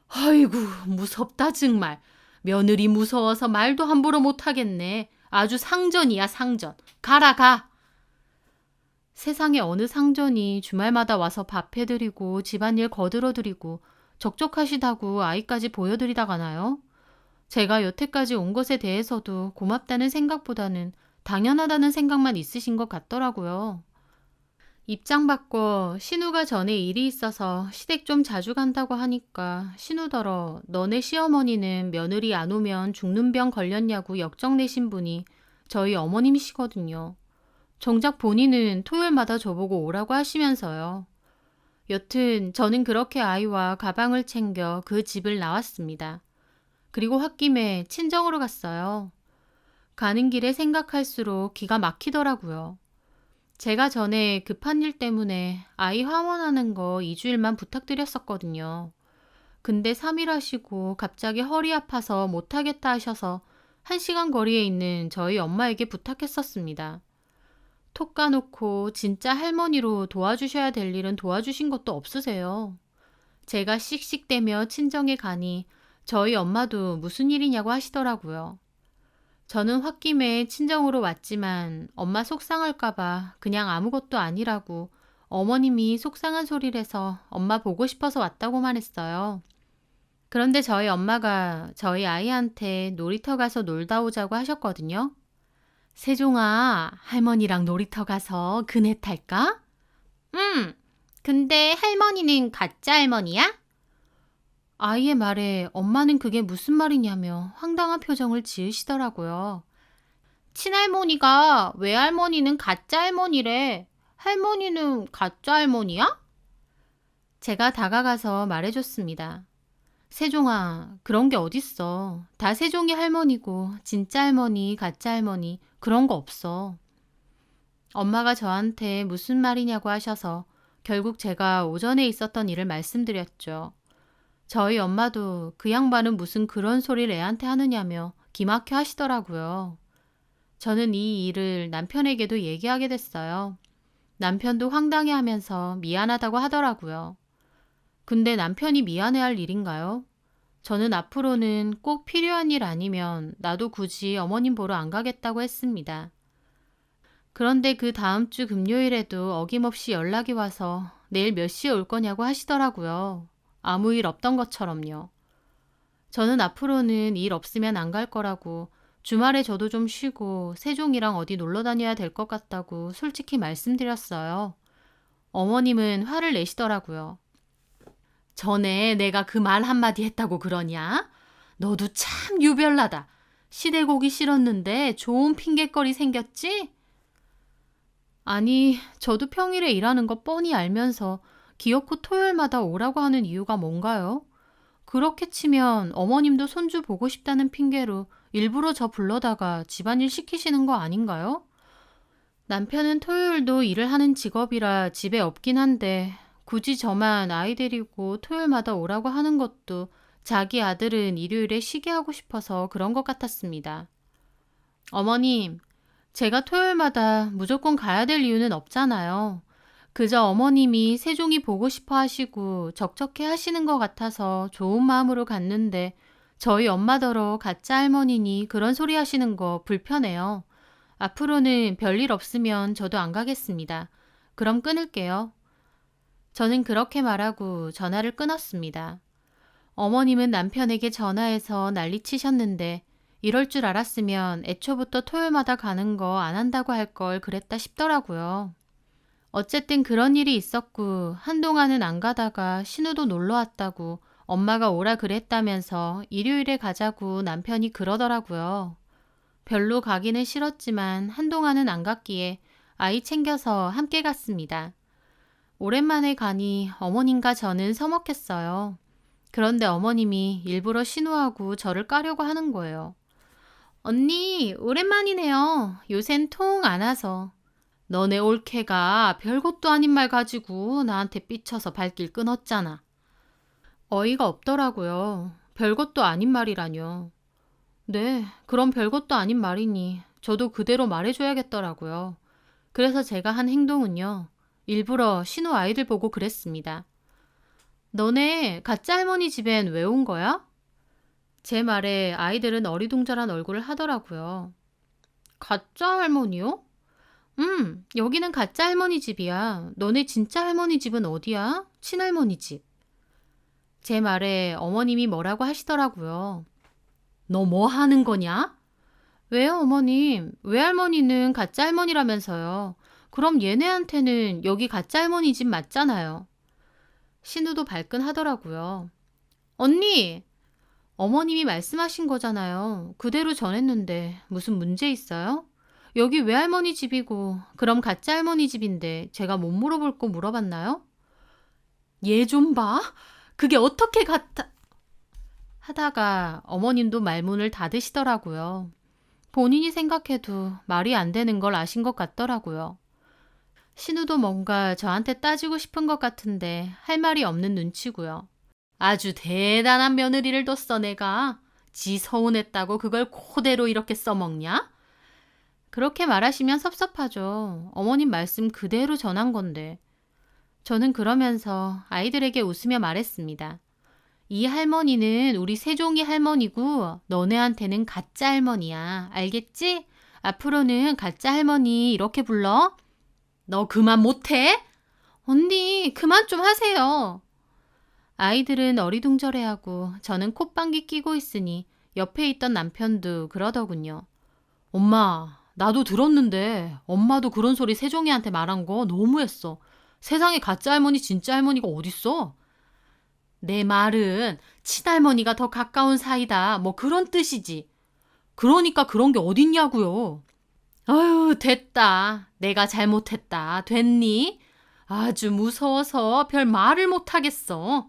아이고 무섭다 정말. 며느리 무서워서 말도 함부로 못하겠네. 아주 상전이야 상전. 가라 가. 세상에 어느 상전이 주말마다 와서 밥 해드리고 집안일 거들어드리고 적적하시다고 아이까지 보여드리다 가나요? 제가 여태까지 온 것에 대해서도 고맙다는 생각보다는 당연하다는 생각만 있으신 것 같더라고요. 입장 바꿔 신우가 전에 일이 있어서 시댁 좀 자주 간다고 하니까 신우더러 너네 시어머니는 며느리 안 오면 죽는 병 걸렸냐고 역정내신 분이 저희 어머님이시거든요. 정작 본인은 토요일마다 저보고 오라고 하시면서요. 여튼 저는 그렇게 아이와 가방을 챙겨 그 집을 나왔습니다. 그리고 홧김에 친정으로 갔어요. 가는 길에 생각할수록 기가 막히더라고요. 제가 전에 급한 일 때문에 아이 하원하는 거 2주일만 부탁드렸었거든요. 근데 3일 하시고 갑자기 허리 아파서 못하겠다 하셔서 1시간 거리에 있는 저희 엄마에게 부탁했었습니다. 톡 까놓고 진짜 할머니로 도와주셔야 될 일은 도와주신 것도 없으세요. 제가 씩씩대며 친정에 가니 저희 엄마도 무슨 일이냐고 하시더라고요. 저는 홧김에 친정으로 왔지만 엄마 속상할까봐 그냥 아무것도 아니라고 어머님이 속상한 소리를 해서 엄마 보고 싶어서 왔다고만 했어요. 그런데 저희 엄마가 저희 아이한테 놀이터 가서 놀다 오자고 하셨거든요. 세종아, 할머니랑 놀이터 가서 그네 탈까? 근데 할머니는 가짜 할머니야? 아이의 말에 엄마는 그게 무슨 말이냐며 황당한 표정을 지으시더라고요. 친할머니가 외할머니는 가짜 할머니래. 할머니는 가짜 할머니야? 제가 다가가서 말해줬습니다. 세종아, 그런 게 어딨어. 다 세종이 할머니고 진짜 할머니, 가짜 할머니 그런 거 없어. 엄마가 저한테 무슨 말이냐고 하셔서 결국 제가 오전에 있었던 일을 말씀드렸죠. 저희 엄마도 그 양반은 무슨 그런 소리를 애한테 하느냐며 기막혀 하시더라고요. 저는 이 일을 남편에게도 얘기하게 됐어요. 남편도 황당해하면서 미안하다고 하더라고요. 근데 남편이 미안해할 일인가요? 저는 앞으로는 꼭 필요한 일 아니면 나도 굳이 어머님 보러 안 가겠다고 했습니다. 그런데 그 다음 주 금요일에도 어김없이 연락이 와서 내일 몇 시에 올 거냐고 하시더라고요. 아무 일 없던 것처럼요. 저는 앞으로는 일 없으면 안 갈 거라고 주말에 저도 좀 쉬고 세종이랑 어디 놀러 다녀야 될 것 같다고 솔직히 말씀드렸어요. 어머님은 화를 내시더라고요. 전에 내가 그 말 한마디 했다고 그러냐? 너도 참 유별나다. 시댁 오기 싫었는데 좋은 핑곗거리 생겼지? 아니, 저도 평일에 일하는 거 뻔히 알면서 기어코 토요일마다 오라고 하는 이유가 뭔가요? 그렇게 치면 어머님도 손주 보고 싶다는 핑계로 일부러 저 불러다가 집안일 시키시는 거 아닌가요? 남편은 토요일도 일을 하는 직업이라 집에 없긴 한데 굳이 저만 아이 데리고 토요일마다 오라고 하는 것도 자기 아들은 일요일에 쉬게 하고 싶어서 그런 것 같았습니다. 어머님, 제가 토요일마다 무조건 가야 될 이유는 없잖아요. 그저 어머님이 세종이 보고 싶어 하시고 적적해 하시는 것 같아서 좋은 마음으로 갔는데 저희 엄마더러 가짜 할머니니 그런 소리 하시는 거 불편해요. 앞으로는 별일 없으면 저도 안 가겠습니다. 그럼 끊을게요. 저는 그렇게 말하고 전화를 끊었습니다. 어머님은 남편에게 전화해서 난리치셨는데 이럴 줄 알았으면 애초부터 토요일마다 가는 거 안 한다고 할 걸 그랬다 싶더라고요. 어쨌든 그런 일이 있었고 한동안은 안 가다가 신우도 놀러 왔다고 엄마가 오라 그랬다면서 일요일에 가자고 남편이 그러더라고요. 별로 가기는 싫었지만 한동안은 안 갔기에 아이 챙겨서 함께 갔습니다. 오랜만에 가니 어머님과 저는 서먹했어요. 그런데 어머님이 일부러 신우하고 저를 까려고 하는 거예요. 언니, 오랜만이네요. 요샌 통 안 와서. 너네 올케가 별것도 아닌 말 가지고 나한테 삐쳐서 발길 끊었잖아. 어이가 없더라고요. 별것도 아닌 말이라뇨. 네, 그럼 별것도 아닌 말이니 저도 그대로 말해줘야겠더라고요. 그래서 제가 한 행동은요. 일부러 신우 아이들 보고 그랬습니다. 너네 가짜 할머니 집엔 왜 온 거야? 제 말에 아이들은 어리둥절한 얼굴을 하더라고요. 가짜 할머니요? 여기는 가짜 할머니 집이야. 너네 진짜 할머니 집은 어디야? 친할머니 집. 제 말에 어머님이 뭐라고 하시더라고요. 너 뭐 하는 거냐? 왜요, 어머님? 외할머니는 가짜 할머니라면서요. 그럼 얘네한테는 여기 가짜 할머니 집 맞잖아요. 신우도 발끈하더라고요. 언니! 어머님이 말씀하신 거잖아요. 그대로 전했는데 무슨 문제 있어요? 여기 외할머니 집이고 그럼 가짜 할머니 집인데 제가 못 물어볼 거 물어봤나요? 얘 좀 봐. 그게 어떻게 같아... 하다가 어머님도 말문을 닫으시더라고요. 본인이 생각해도 말이 안 되는 걸 아신 것 같더라고요. 신우도 뭔가 저한테 따지고 싶은 것 같은데 할 말이 없는 눈치고요. 아주 대단한 며느리를 뒀어 내가. 지 서운했다고 그걸 그대로 이렇게 써먹냐? 그렇게 말하시면 섭섭하죠. 어머님 말씀 그대로 전한 건데. 저는 그러면서 아이들에게 웃으며 말했습니다. 이 할머니는 우리 세종이 할머니고 너네한테는 가짜 할머니야. 알겠지? 앞으로는 가짜 할머니 이렇게 불러. 너 그만 못해? 언니 그만 좀 하세요. 아이들은 어리둥절해하고 저는 콧방귀 끼고 있으니 옆에 있던 남편도 그러더군요. 엄마, 나도 들었는데 엄마도 그런 소리 세종이한테 말한 거 너무했어. 세상에 가짜 할머니 진짜 할머니가 어딨어? 내 말은 친할머니가 더 가까운 사이다. 뭐 그런 뜻이지. 그러니까 그런 게 어딨냐고요. 아유 됐다. 내가 잘못했다. 됐니? 아주 무서워서 별 말을 못하겠어.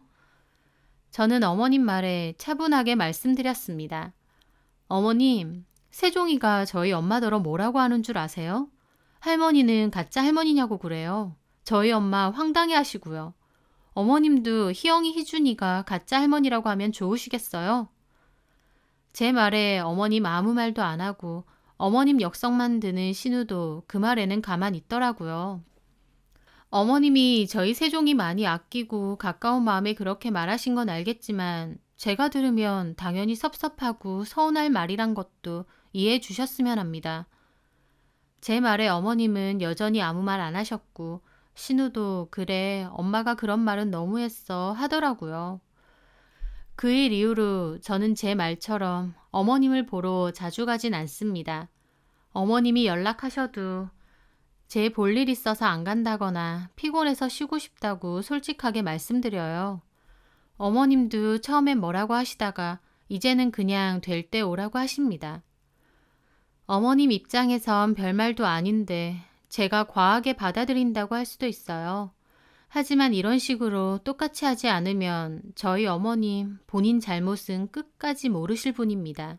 저는 어머님 말에 차분하게 말씀드렸습니다. 어머님, 세종이가 저희 엄마더러 뭐라고 하는 줄 아세요? 할머니는 가짜 할머니냐고 그래요. 저희 엄마 황당해 하시고요. 어머님도 희영이 희준이가 가짜 할머니라고 하면 좋으시겠어요? 제 말에 어머님 아무 말도 안 하고 어머님 역성만 드는 신우도 그 말에는 가만 있더라고요. 어머님이 저희 세종이 많이 아끼고 가까운 마음에 그렇게 말하신 건 알겠지만 제가 들으면 당연히 섭섭하고 서운할 말이란 것도 이해해 주셨으면 합니다. 제 말에 어머님은 여전히 아무 말 안 하셨고 신우도 그래 엄마가 그런 말은 너무했어 하더라고요. 그 일 이후로 저는 제 말처럼 어머님을 보러 자주 가진 않습니다. 어머님이 연락하셔도 제 볼일 있어서 안 간다거나 피곤해서 쉬고 싶다고 솔직하게 말씀드려요. 어머님도 처음엔 뭐라고 하시다가 이제는 그냥 될 때 오라고 하십니다. 어머님 입장에선 별말도 아닌데 제가 과하게 받아들인다고 할 수도 있어요. 하지만 이런 식으로 똑같이 하지 않으면 저희 어머님 본인 잘못은 끝까지 모르실 분입니다.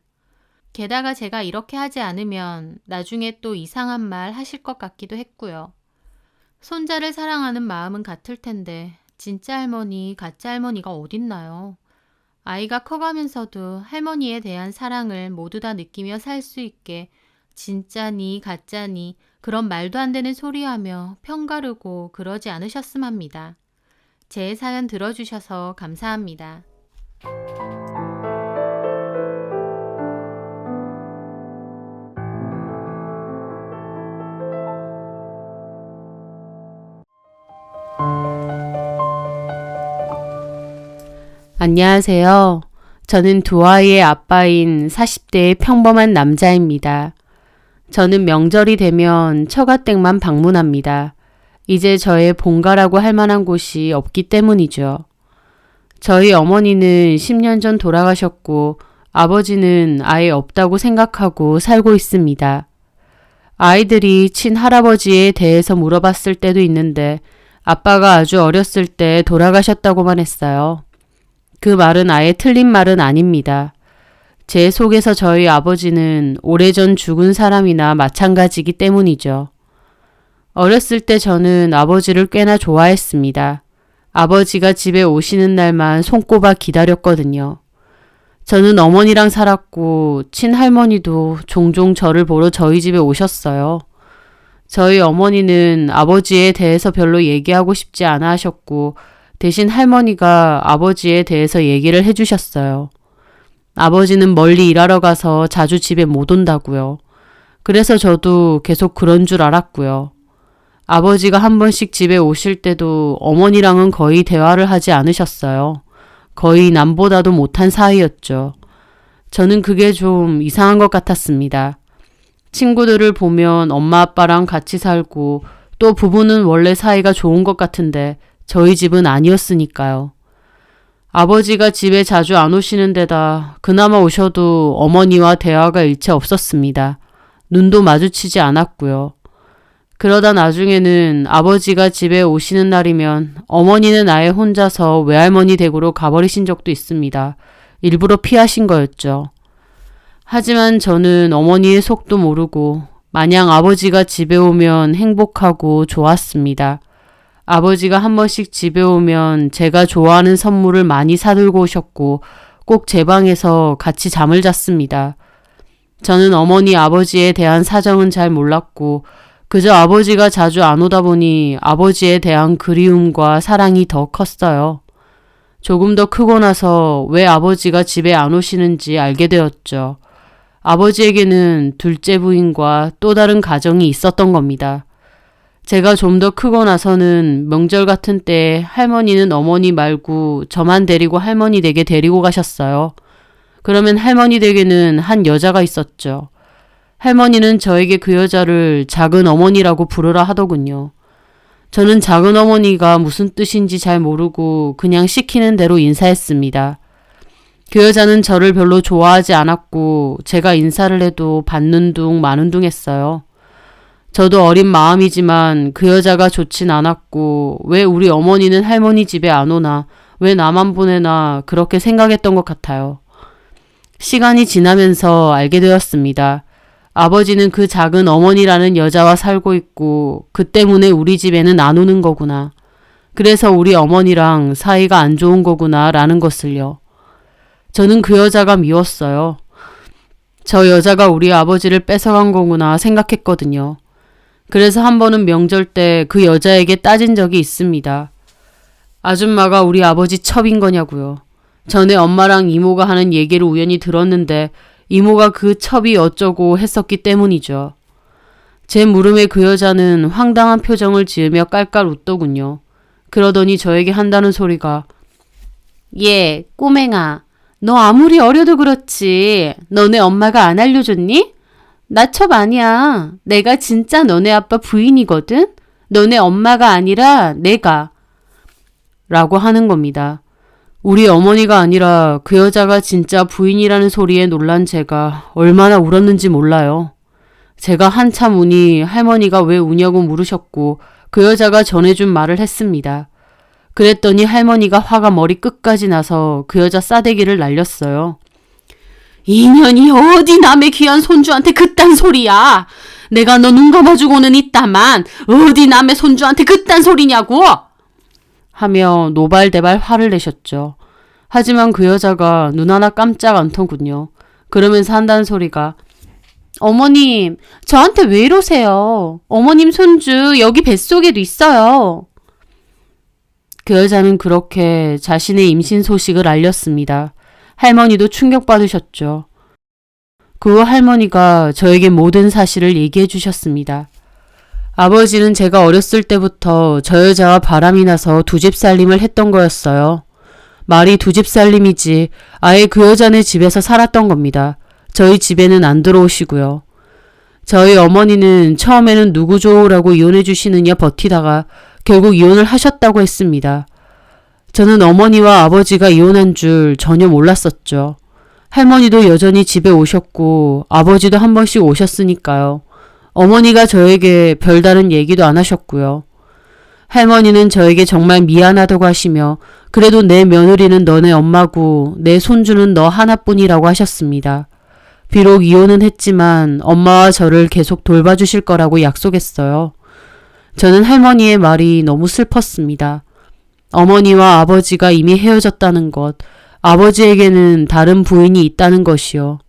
게다가 제가 이렇게 하지 않으면 나중에 또 이상한 말 하실 것 같기도 했고요. 손자를 사랑하는 마음은 같을 텐데 진짜 할머니, 가짜 할머니가 어딨나요? 아이가 커가면서도 할머니에 대한 사랑을 모두 다 느끼며 살 수 있게 진짜니 가짜니 그런 말도 안 되는 소리하며 편가르고 그러지 않으셨음 합니다. 제 사연 들어주셔서 감사합니다. 안녕하세요. 저는 두 아이의 아빠인 40대의 평범한 남자입니다. 저는 명절이 되면 처가댁만 방문합니다. 이제 저의 본가라고 할 만한 곳이 없기 때문이죠. 저희 어머니는 10년 전 돌아가셨고 아버지는 아예 없다고 생각하고 살고 있습니다. 아이들이 친할아버지에 대해서 물어봤을 때도 있는데 아빠가 아주 어렸을 때 돌아가셨다고만 했어요. 그 말은 아예 틀린 말은 아닙니다. 제 속에서 저희 아버지는 오래전 죽은 사람이나 마찬가지이기 때문이죠. 어렸을 때 저는 아버지를 꽤나 좋아했습니다. 아버지가 집에 오시는 날만 손꼽아 기다렸거든요. 저는 어머니랑 살았고 친할머니도 종종 저를 보러 저희 집에 오셨어요. 저희 어머니는 아버지에 대해서 별로 얘기하고 싶지 않아 하셨고 대신 할머니가 아버지에 대해서 얘기를 해주셨어요. 아버지는 멀리 일하러 가서 자주 집에 못 온다고요. 그래서 저도 계속 그런 줄 알았고요. 아버지가 한 번씩 집에 오실 때도 어머니랑은 거의 대화를 하지 않으셨어요. 거의 남보다도 못한 사이였죠. 저는 그게 좀 이상한 것 같았습니다. 친구들을 보면 엄마 아빠랑 같이 살고 또 부부는 원래 사이가 좋은 것 같은데 저희 집은 아니었으니까요. 아버지가 집에 자주 안 오시는 데다 그나마 오셔도 어머니와 대화가 일체 없었습니다. 눈도 마주치지 않았고요. 그러다 나중에는 아버지가 집에 오시는 날이면 어머니는 아예 혼자서 외할머니 댁으로 가버리신 적도 있습니다. 일부러 피하신 거였죠. 하지만 저는 어머니의 속도 모르고 마냥 아버지가 집에 오면 행복하고 좋았습니다. 아버지가 한 번씩 집에 오면 제가 좋아하는 선물을 많이 사들고 오셨고 꼭 제 방에서 같이 잠을 잤습니다. 저는 어머니 아버지에 대한 사정은 잘 몰랐고 그저 아버지가 자주 안 오다 보니 아버지에 대한 그리움과 사랑이 더 컸어요. 조금 더 크고 나서 왜 아버지가 집에 안 오시는지 알게 되었죠. 아버지에게는 둘째 부인과 또 다른 가정이 있었던 겁니다. 제가 좀 더 크고 나서는 명절 같은 때 할머니는 어머니 말고 저만 데리고 할머니 댁에 데리고 가셨어요. 그러면 할머니 댁에는 한 여자가 있었죠. 할머니는 저에게 그 여자를 작은 어머니라고 부르라 하더군요. 저는 작은 어머니가 무슨 뜻인지 잘 모르고 그냥 시키는 대로 인사했습니다. 그 여자는 저를 별로 좋아하지 않았고 제가 인사를 해도 받는 둥 마는 둥 했어요. 저도 어린 마음이지만 그 여자가 좋진 않았고 왜 우리 어머니는 할머니 집에 안 오나 왜 나만 보내나 그렇게 생각했던 것 같아요. 시간이 지나면서 알게 되었습니다. 아버지는 그 작은 어머니라는 여자와 살고 있고 그 때문에 우리 집에는 안 오는 거구나. 그래서 우리 어머니랑 사이가 안 좋은 거구나 라는 것을요. 저는 그 여자가 미웠어요. 저 여자가 우리 아버지를 뺏어간 거구나 생각했거든요. 그래서 한 번은 명절 때 그 여자에게 따진 적이 있습니다. 아줌마가 우리 아버지 첩인 거냐고요. 전에 엄마랑 이모가 하는 얘기를 우연히 들었는데 이모가 그 첩이 어쩌고 했었기 때문이죠. 제 물음에 그 여자는 황당한 표정을 지으며 깔깔 웃더군요. 그러더니 저에게 한다는 소리가 예, 꼬맹아. 너 아무리 어려도 그렇지. 너네 엄마가 안 알려줬니? 나 첩 아니야. 내가 진짜 너네 아빠 부인이거든. 너네 엄마가 아니라 내가. 라고 하는 겁니다. 우리 어머니가 아니라 그 여자가 진짜 부인이라는 소리에 놀란 제가 얼마나 울었는지 몰라요. 제가 한참 우니 할머니가 왜 우냐고 물으셨고 그 여자가 전해준 말을 했습니다. 그랬더니 할머니가 화가 머리 끝까지 나서 그 여자 싸대기를 날렸어요. 이년이 어디 남의 귀한 손주한테 그딴 소리야. 내가 너 눈 감아주고는 있다만 어디 남의 손주한테 그딴 소리냐고. 하며 노발대발 화를 내셨죠. 하지만 그 여자가 눈 하나 깜짝 않더군요. 그러면서 한다는 소리가 어머님, 저한테 왜 이러세요? 어머님 손주 여기 뱃속에도 있어요. 그 여자는 그렇게 자신의 임신 소식을 알렸습니다. 할머니도 충격받으셨죠. 그 후 할머니가 저에게 모든 사실을 얘기해 주셨습니다. 아버지는 제가 어렸을 때부터 저 여자와 바람이 나서 두 집 살림을 했던 거였어요. 말이 두 집 살림이지 아예 그 여자네 집에서 살았던 겁니다. 저희 집에는 안 들어오시고요. 저희 어머니는 처음에는 누구 좋으라고 이혼해 주시느냐 버티다가 결국 이혼을 하셨다고 했습니다. 저는 어머니와 아버지가 이혼한 줄 전혀 몰랐었죠. 할머니도 여전히 집에 오셨고 아버지도 한 번씩 오셨으니까요. 어머니가 저에게 별다른 얘기도 안 하셨고요. 할머니는 저에게 정말 미안하다고 하시며 그래도 내 며느리는 너네 엄마고 내 손주는 너 하나뿐이라고 하셨습니다. 비록 이혼은 했지만 엄마와 저를 계속 돌봐주실 거라고 약속했어요. 저는 할머니의 말이 너무 슬펐습니다. 어머니와 아버지가 이미 헤어졌다는 것, 아버지에게는 다른 부인이 있다는 것이요.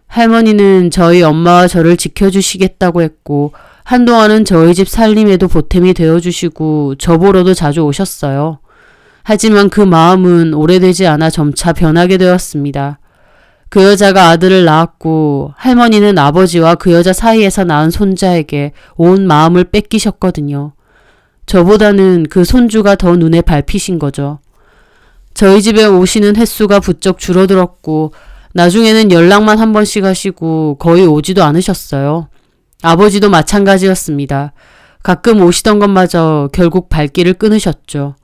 할머니는 저희 엄마와 저를 지켜주시겠다고 했고 한동안은 저희 집 살림에도 보탬이 되어주시고 저보러도 자주 오셨어요. 하지만 그 마음은 오래되지 않아 점차 변하게 되었습니다. 그 여자가 아들을 낳았고 할머니는 아버지와 그 여자 사이에서 낳은 손자에게 온 마음을 뺏기셨거든요. 저보다는 그 손주가 더 눈에 밟히신 거죠. 저희 집에 오시는 횟수가 부쩍 줄어들었고 나중에는 연락만 한 번씩 하시고 거의 오지도 않으셨어요. 아버지도 마찬가지였습니다. 가끔 오시던 것마저 결국 발길을 끊으셨죠.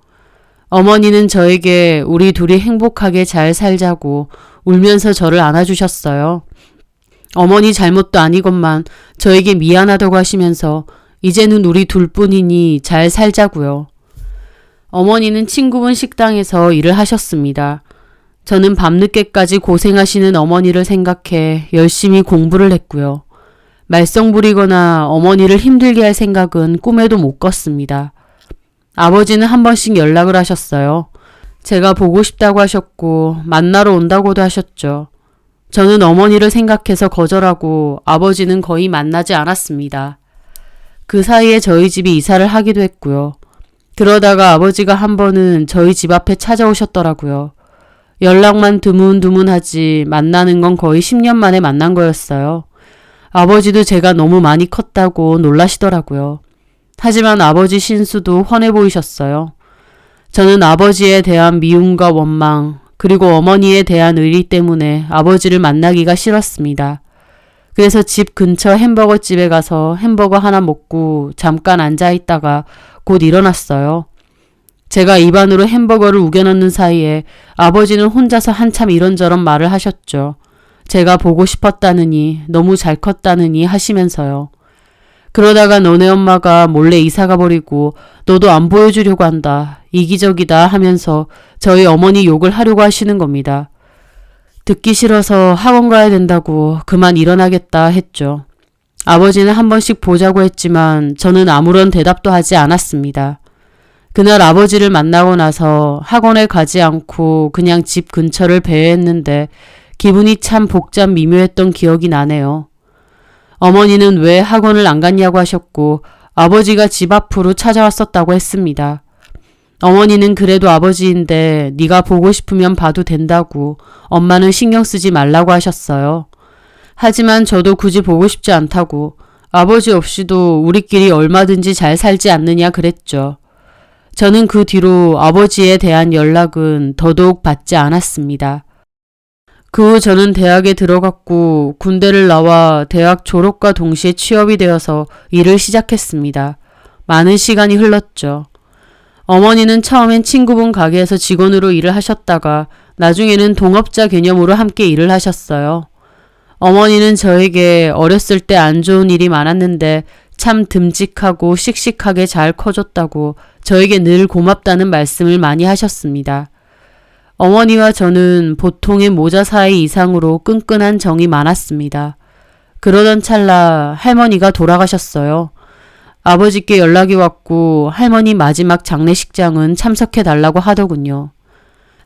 어머니는 저에게 우리 둘이 행복하게 잘 살자고 울면서 저를 안아주셨어요. 어머니 잘못도 아니건만 저에게 미안하다고 하시면서 이제는 우리 둘뿐이니 잘 살자고요. 어머니는 친구분 식당에서 일을 하셨습니다. 저는 밤늦게까지 고생하시는 어머니를 생각해 열심히 공부를 했고요. 말썽 부리거나 어머니를 힘들게 할 생각은 꿈에도 못 꿨습니다. 아버지는 한 번씩 연락을 하셨어요. 제가 보고 싶다고 하셨고 만나러 온다고도 하셨죠. 저는 어머니를 생각해서 거절하고 아버지는 거의 만나지 않았습니다. 그 사이에 저희 집이 이사를 하기도 했고요. 그러다가 아버지가 한 번은 저희 집 앞에 찾아오셨더라고요. 연락만 드문드문하지 만나는 건 거의 10년 만에 만난 거였어요. 아버지도 제가 너무 많이 컸다고 놀라시더라고요. 하지만 아버지 신수도 훤해 보이셨어요. 저는 아버지에 대한 미움과 원망, 그리고 어머니에 대한 의리 때문에 아버지를 만나기가 싫었습니다. 그래서 집 근처 햄버거 집에 가서 햄버거 하나 먹고 잠깐 앉아있다가 곧 일어났어요. 제가 입안으로 햄버거를 우겨넣는 사이에 아버지는 혼자서 한참 이런저런 말을 하셨죠. 제가 보고 싶었다느니, 너무 잘 컸다느니 하시면서요. 그러다가 너네 엄마가 몰래 이사가 버리고 너도 안 보여주려고 한다. 이기적이다 하면서 저희 어머니 욕을 하려고 하시는 겁니다. 듣기 싫어서 학원 가야 된다고 그만 일어나겠다 했죠. 아버지는 한 번씩 보자고 했지만 저는 아무런 대답도 하지 않았습니다. 그날 아버지를 만나고 나서 학원에 가지 않고 그냥 집 근처를 배회했는데 기분이 참 복잡 미묘했던 기억이 나네요. 어머니는 왜 학원을 안 갔냐고 하셨고 아버지가 집 앞으로 찾아왔었다고 했습니다. 어머니는 그래도 아버지인데 네가 보고 싶으면 봐도 된다고 엄마는 신경 쓰지 말라고 하셨어요. 하지만 저도 굳이 보고 싶지 않다고 아버지 없이도 우리끼리 얼마든지 잘 살지 않느냐 그랬죠. 저는 그 뒤로 아버지에 대한 연락은 더더욱 받지 않았습니다. 그 후 저는 대학에 들어갔고 군대를 나와 대학 졸업과 동시에 취업이 되어서 일을 시작했습니다. 많은 시간이 흘렀죠. 어머니는 처음엔 친구분 가게에서 직원으로 일을 하셨다가 나중에는 동업자 개념으로 함께 일을 하셨어요. 어머니는 저에게 어렸을 때 안 좋은 일이 많았는데 참 듬직하고 씩씩하게 잘 커줬다고 저에게 늘 고맙다는 말씀을 많이 하셨습니다. 어머니와 저는 보통의 모자 사이 이상으로 끈끈한 정이 많았습니다. 그러던 찰나 할머니가 돌아가셨어요. 아버지께 연락이 왔고 할머니 마지막 장례식장은 참석해달라고 하더군요.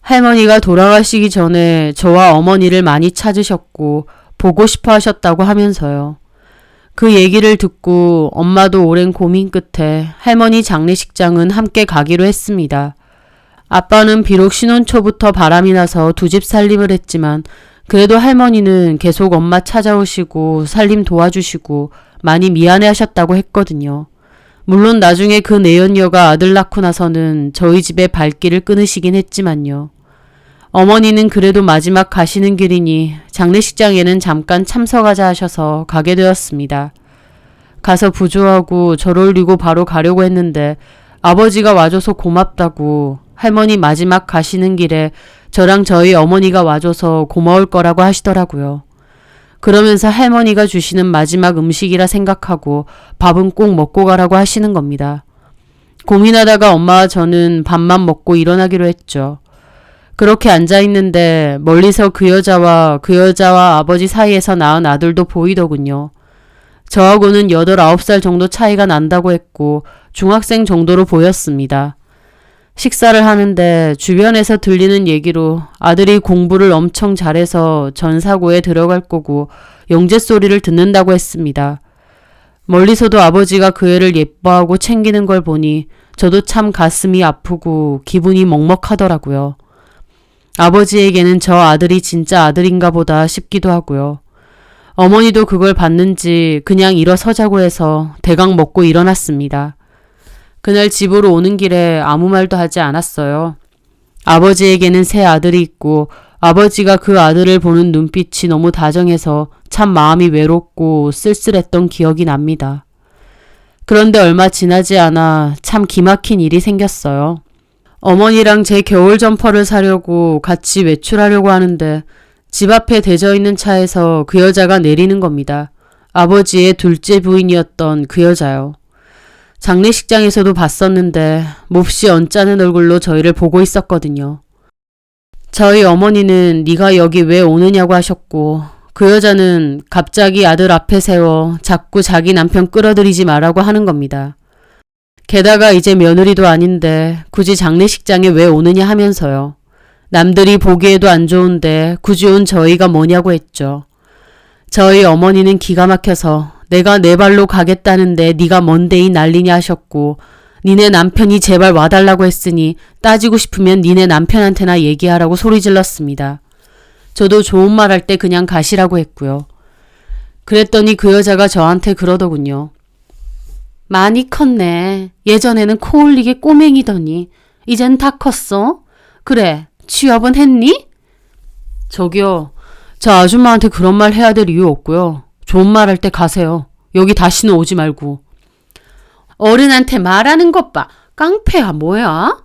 할머니가 돌아가시기 전에 저와 어머니를 많이 찾으셨고 보고 싶어 하셨다고 하면서요. 그 얘기를 듣고 엄마도 오랜 고민 끝에 할머니 장례식장은 함께 가기로 했습니다. 아빠는 비록 신혼 초부터 바람이 나서 두 집 살림을 했지만 그래도 할머니는 계속 엄마 찾아오시고 살림 도와주시고 많이 미안해 하셨다고 했거든요. 물론 나중에 그 내연녀가 아들 낳고 나서는 저희 집에 발길을 끊으시긴 했지만요. 어머니는 그래도 마지막 가시는 길이니 장례식장에는 잠깐 참석하자 하셔서 가게 되었습니다. 가서 부조하고 절 올리고 바로 가려고 했는데 아버지가 와줘서 고맙다고 할머니 마지막 가시는 길에 저랑 저희 어머니가 와줘서 고마울 거라고 하시더라고요. 그러면서 할머니가 주시는 마지막 음식이라 생각하고 밥은 꼭 먹고 가라고 하시는 겁니다. 고민하다가 엄마와 저는 밥만 먹고 일어나기로 했죠. 그렇게 앉아있는데 멀리서 그 여자와 아버지 사이에서 낳은 아들도 보이더군요. 저하고는 8, 9살 정도 차이가 난다고 했고 중학생 정도로 보였습니다. 식사를 하는데 주변에서 들리는 얘기로 아들이 공부를 엄청 잘해서 전사고에 들어갈 거고 영재 소리를 듣는다고 했습니다. 멀리서도 아버지가 그 애를 예뻐하고 챙기는 걸 보니 저도 참 가슴이 아프고 기분이 먹먹하더라고요. 아버지에게는 저 아들이 진짜 아들인가 보다 싶기도 하고요. 어머니도 그걸 봤는지 그냥 일어서자고 해서 대강 먹고 일어났습니다. 그날 집으로 오는 길에 아무 말도 하지 않았어요. 아버지에게는 새 아들이 있고 아버지가 그 아들을 보는 눈빛이 너무 다정해서 참 마음이 외롭고 쓸쓸했던 기억이 납니다. 그런데 얼마 지나지 않아 참 기막힌 일이 생겼어요. 어머니랑 제 겨울 점퍼를 사려고 같이 외출하려고 하는데 집 앞에 대져 있는 차에서 그 여자가 내리는 겁니다. 아버지의 둘째 부인이었던 그 여자요. 장례식장에서도 봤었는데 몹시 언짢은 얼굴로 저희를 보고 있었거든요. 저희 어머니는 네가 여기 왜 오느냐고 하셨고 그 여자는 갑자기 아들 앞에 세워 자꾸 자기 남편 끌어들이지 말라고 하는 겁니다. 게다가 이제 며느리도 아닌데 굳이 장례식장에 왜 오느냐 하면서요. 남들이 보기에도 안 좋은데 굳이 온 저희가 뭐냐고 했죠. 저희 어머니는 기가 막혀서 내가 내 발로 가겠다는데 네가 뭔데 이 난리냐 하셨고, 니네 남편이 제발 와달라고 했으니 따지고 싶으면 니네 남편한테나 얘기하라고 소리 질렀습니다. 저도 좋은 말 할 때 그냥 가시라고 했고요. 그랬더니 그 여자가 저한테 그러더군요. 많이 컸네. 예전에는 코 올리게 꼬맹이더니 이젠 다 컸어? 그래, 취업은 했니? 저기요, 저 아줌마한테 그런 말 해야 될 이유 없고요. 좋은 말 할 때 가세요. 여기 다시는 오지 말고. 어른한테 말하는 것 봐. 깡패야 뭐야?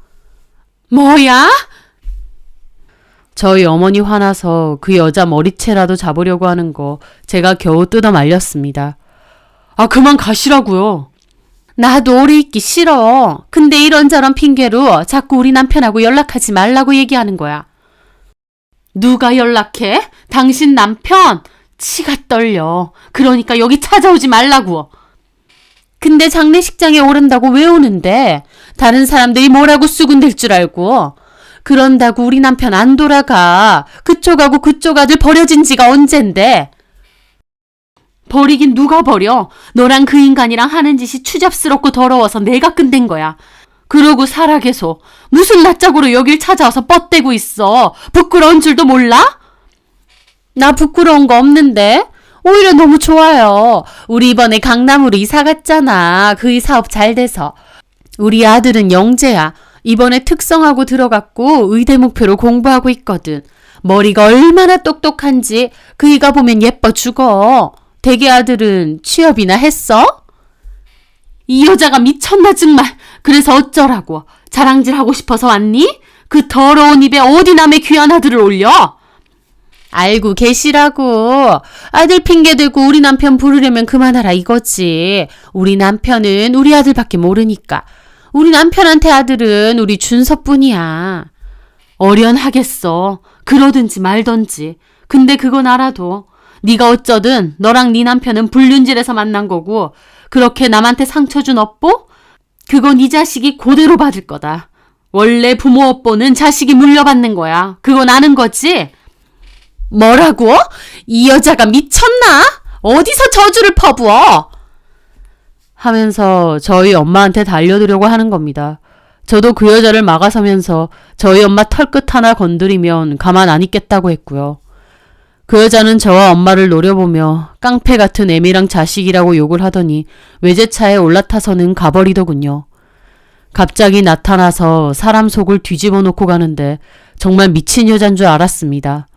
뭐야? 저희 어머니 화나서 그 여자 머리채라도 잡으려고 하는 거 제가 겨우 뜯어 말렸습니다. 아, 그만 가시라고요. 나도 오래 있기 싫어. 근데 이런저런 핑계로 자꾸 우리 남편하고 연락하지 말라고 얘기하는 거야. 누가 연락해? 당신 남편? 치가 떨려. 그러니까 여기 찾아오지 말라고. 근데 장례식장에 오른다고 왜 오는데? 다른 사람들이 뭐라고 수군댈 줄 알고. 그런다고 우리 남편 안 돌아가. 그쪽하고 그쪽 아들 버려진 지가 언젠데. 버리긴 누가 버려. 너랑 그 인간이랑 하는 짓이 추잡스럽고 더러워서 내가 끝낸 거야. 그러고 살아 계속. 무슨 낯짝으로 여길 찾아와서 뻗대고 있어. 부끄러운 줄도 몰라? 나 부끄러운 거 없는데? 오히려 너무 좋아요. 우리 이번에 강남으로 이사 갔잖아. 그 사업 잘 돼서. 우리 아들은 영재야. 이번에 특성하고 들어갔고 의대 목표로 공부하고 있거든. 머리가 얼마나 똑똑한지 그이가 보면 예뻐 죽어. 대개 아들은 취업이나 했어? 이 여자가 미쳤나 정말. 그래서 어쩌라고. 자랑질하고 싶어서 왔니? 그 더러운 입에 어디 남의 귀한 아들을 올려? 알고 계시라고. 아들 핑계 대고 우리 남편 부르려면 그만하라 이거지. 우리 남편은 우리 아들밖에 모르니까. 우리 남편한테 아들은 우리 준서뿐이야. 어련하겠어. 그러든지 말든지. 근데 그건 알아도 네가 어쩌든 너랑 네 남편은 불륜질에서 만난 거고, 그렇게 남한테 상처 준 업보? 그건 네 자식이 그대로 받을 거다. 원래 부모 업보는 자식이 물려받는 거야. 그건 아는 거지? 뭐라고? 이 여자가 미쳤나? 어디서 저주를 퍼부어? 하면서 저희 엄마한테 달려들려고 하는 겁니다. 저도 그 여자를 막아서면서 저희 엄마 털끝 하나 건드리면 가만 안 있겠다고 했고요. 그 여자는 저와 엄마를 노려보며 깡패 같은 애미랑 자식이라고 욕을 하더니 외제차에 올라타서는 가버리더군요. 갑자기 나타나서 사람 속을 뒤집어 놓고 가는데 정말 미친 여잔 줄 알았습니다.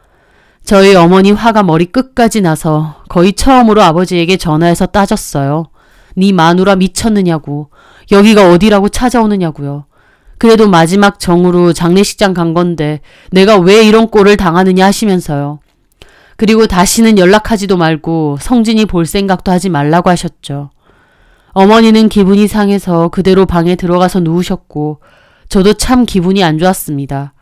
저희 어머니 화가 머리 끝까지 나서 거의 처음으로 아버지에게 전화해서 따졌어요. 네 마누라 미쳤느냐고. 여기가 어디라고 찾아오느냐고요. 그래도 마지막 정으로 장례식장 간 건데 내가 왜 이런 꼴을 당하느냐 하시면서요. 그리고 다시는 연락하지도 말고 성진이 볼 생각도 하지 말라고 하셨죠. 어머니는 기분이 상해서 그대로 방에 들어가서 누우셨고 저도 참 기분이 안 좋았습니다.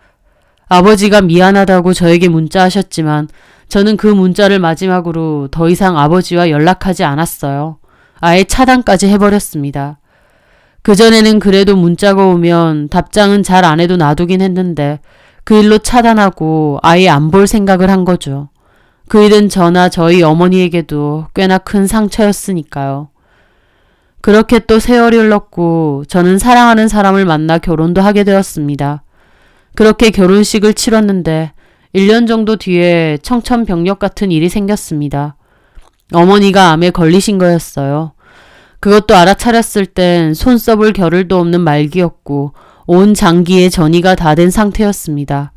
아버지가 미안하다고 저에게 문자하셨지만 저는 그 문자를 마지막으로 더 이상 아버지와 연락하지 않았어요. 아예 차단까지 해버렸습니다. 그전에는 그래도 문자가 오면 답장은 잘 안 해도 놔두긴 했는데 그 일로 차단하고 아예 안 볼 생각을 한 거죠. 그 일은 저나 저희 어머니에게도 꽤나 큰 상처였으니까요. 그렇게 또 세월이 흘렀고 저는 사랑하는 사람을 만나 결혼도 하게 되었습니다. 그렇게 결혼식을 치렀는데 1년 정도 뒤에 청천벽력 같은 일이 생겼습니다. 어머니가 암에 걸리신 거였어요. 그것도 알아차렸을 땐 손 써볼 겨를도 없는 말기였고 온 장기에 전이가 다 된 상태였습니다.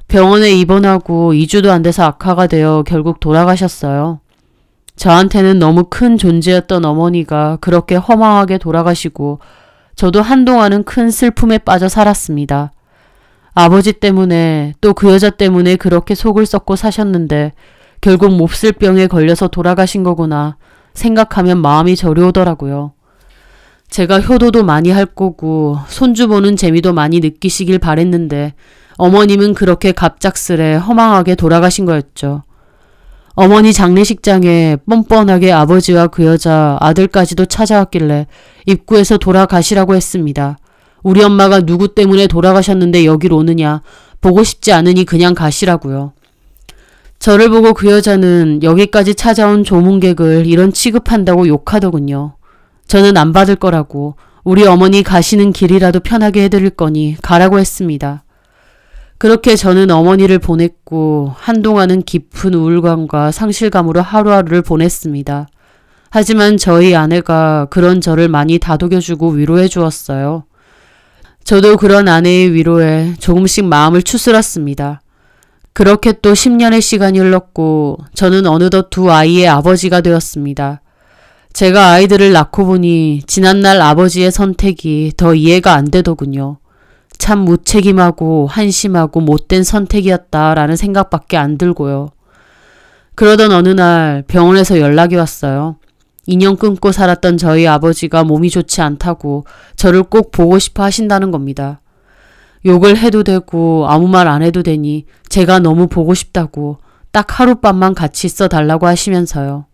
병원에 입원하고 2주도 안 돼서 악화가 되어 결국 돌아가셨어요. 저한테는 너무 큰 존재였던 어머니가 그렇게 허망하게 돌아가시고 저도 한동안은 큰 슬픔에 빠져 살았습니다. 아버지 때문에 또 그 여자 때문에 그렇게 속을 썩고 사셨는데 결국 몹쓸 병에 걸려서 돌아가신 거구나 생각하면 마음이 저려오더라고요. 제가 효도도 많이 할 거고 손주 보는 재미도 많이 느끼시길 바랬는데 어머님은 그렇게 갑작스레 허망하게 돌아가신 거였죠. 어머니 장례식장에 뻔뻔하게 아버지와 그 여자 아들까지도 찾아왔길래 입구에서 돌아가시라고 했습니다. 우리 엄마가 누구 때문에 돌아가셨는데 여길 오느냐. 보고 싶지 않으니 그냥 가시라고요. 저를 보고 그 여자는 여기까지 찾아온 조문객을 이런 취급한다고 욕하더군요. 저는 안 받을 거라고 우리 어머니 가시는 길이라도 편하게 해드릴 거니 가라고 했습니다. 그렇게 저는 어머니를 보냈고 한동안은 깊은 우울감과 상실감으로 하루하루를 보냈습니다. 하지만 저희 아내가 그런 저를 많이 다독여주고 위로해 주었어요. 저도 그런 아내의 위로에 조금씩 마음을 추스렀습니다. 그렇게 또 10년의 시간이 흘렀고 저는 어느덧 두 아이의 아버지가 되었습니다. 제가 아이들을 낳고 보니 지난날 아버지의 선택이 더 이해가 안 되더군요. 참 무책임하고 한심하고 못된 선택이었다라는 생각밖에 안 들고요. 그러던 어느 날 병원에서 연락이 왔어요. 2년 끊고 살았던 저희 아버지가 몸이 좋지 않다고 저를 꼭 보고 싶어 하신다는 겁니다. 욕을 해도 되고 아무 말 안 해도 되니 제가 너무 보고 싶다고 딱 하룻밤만 같이 있어 달라고 하시면서요.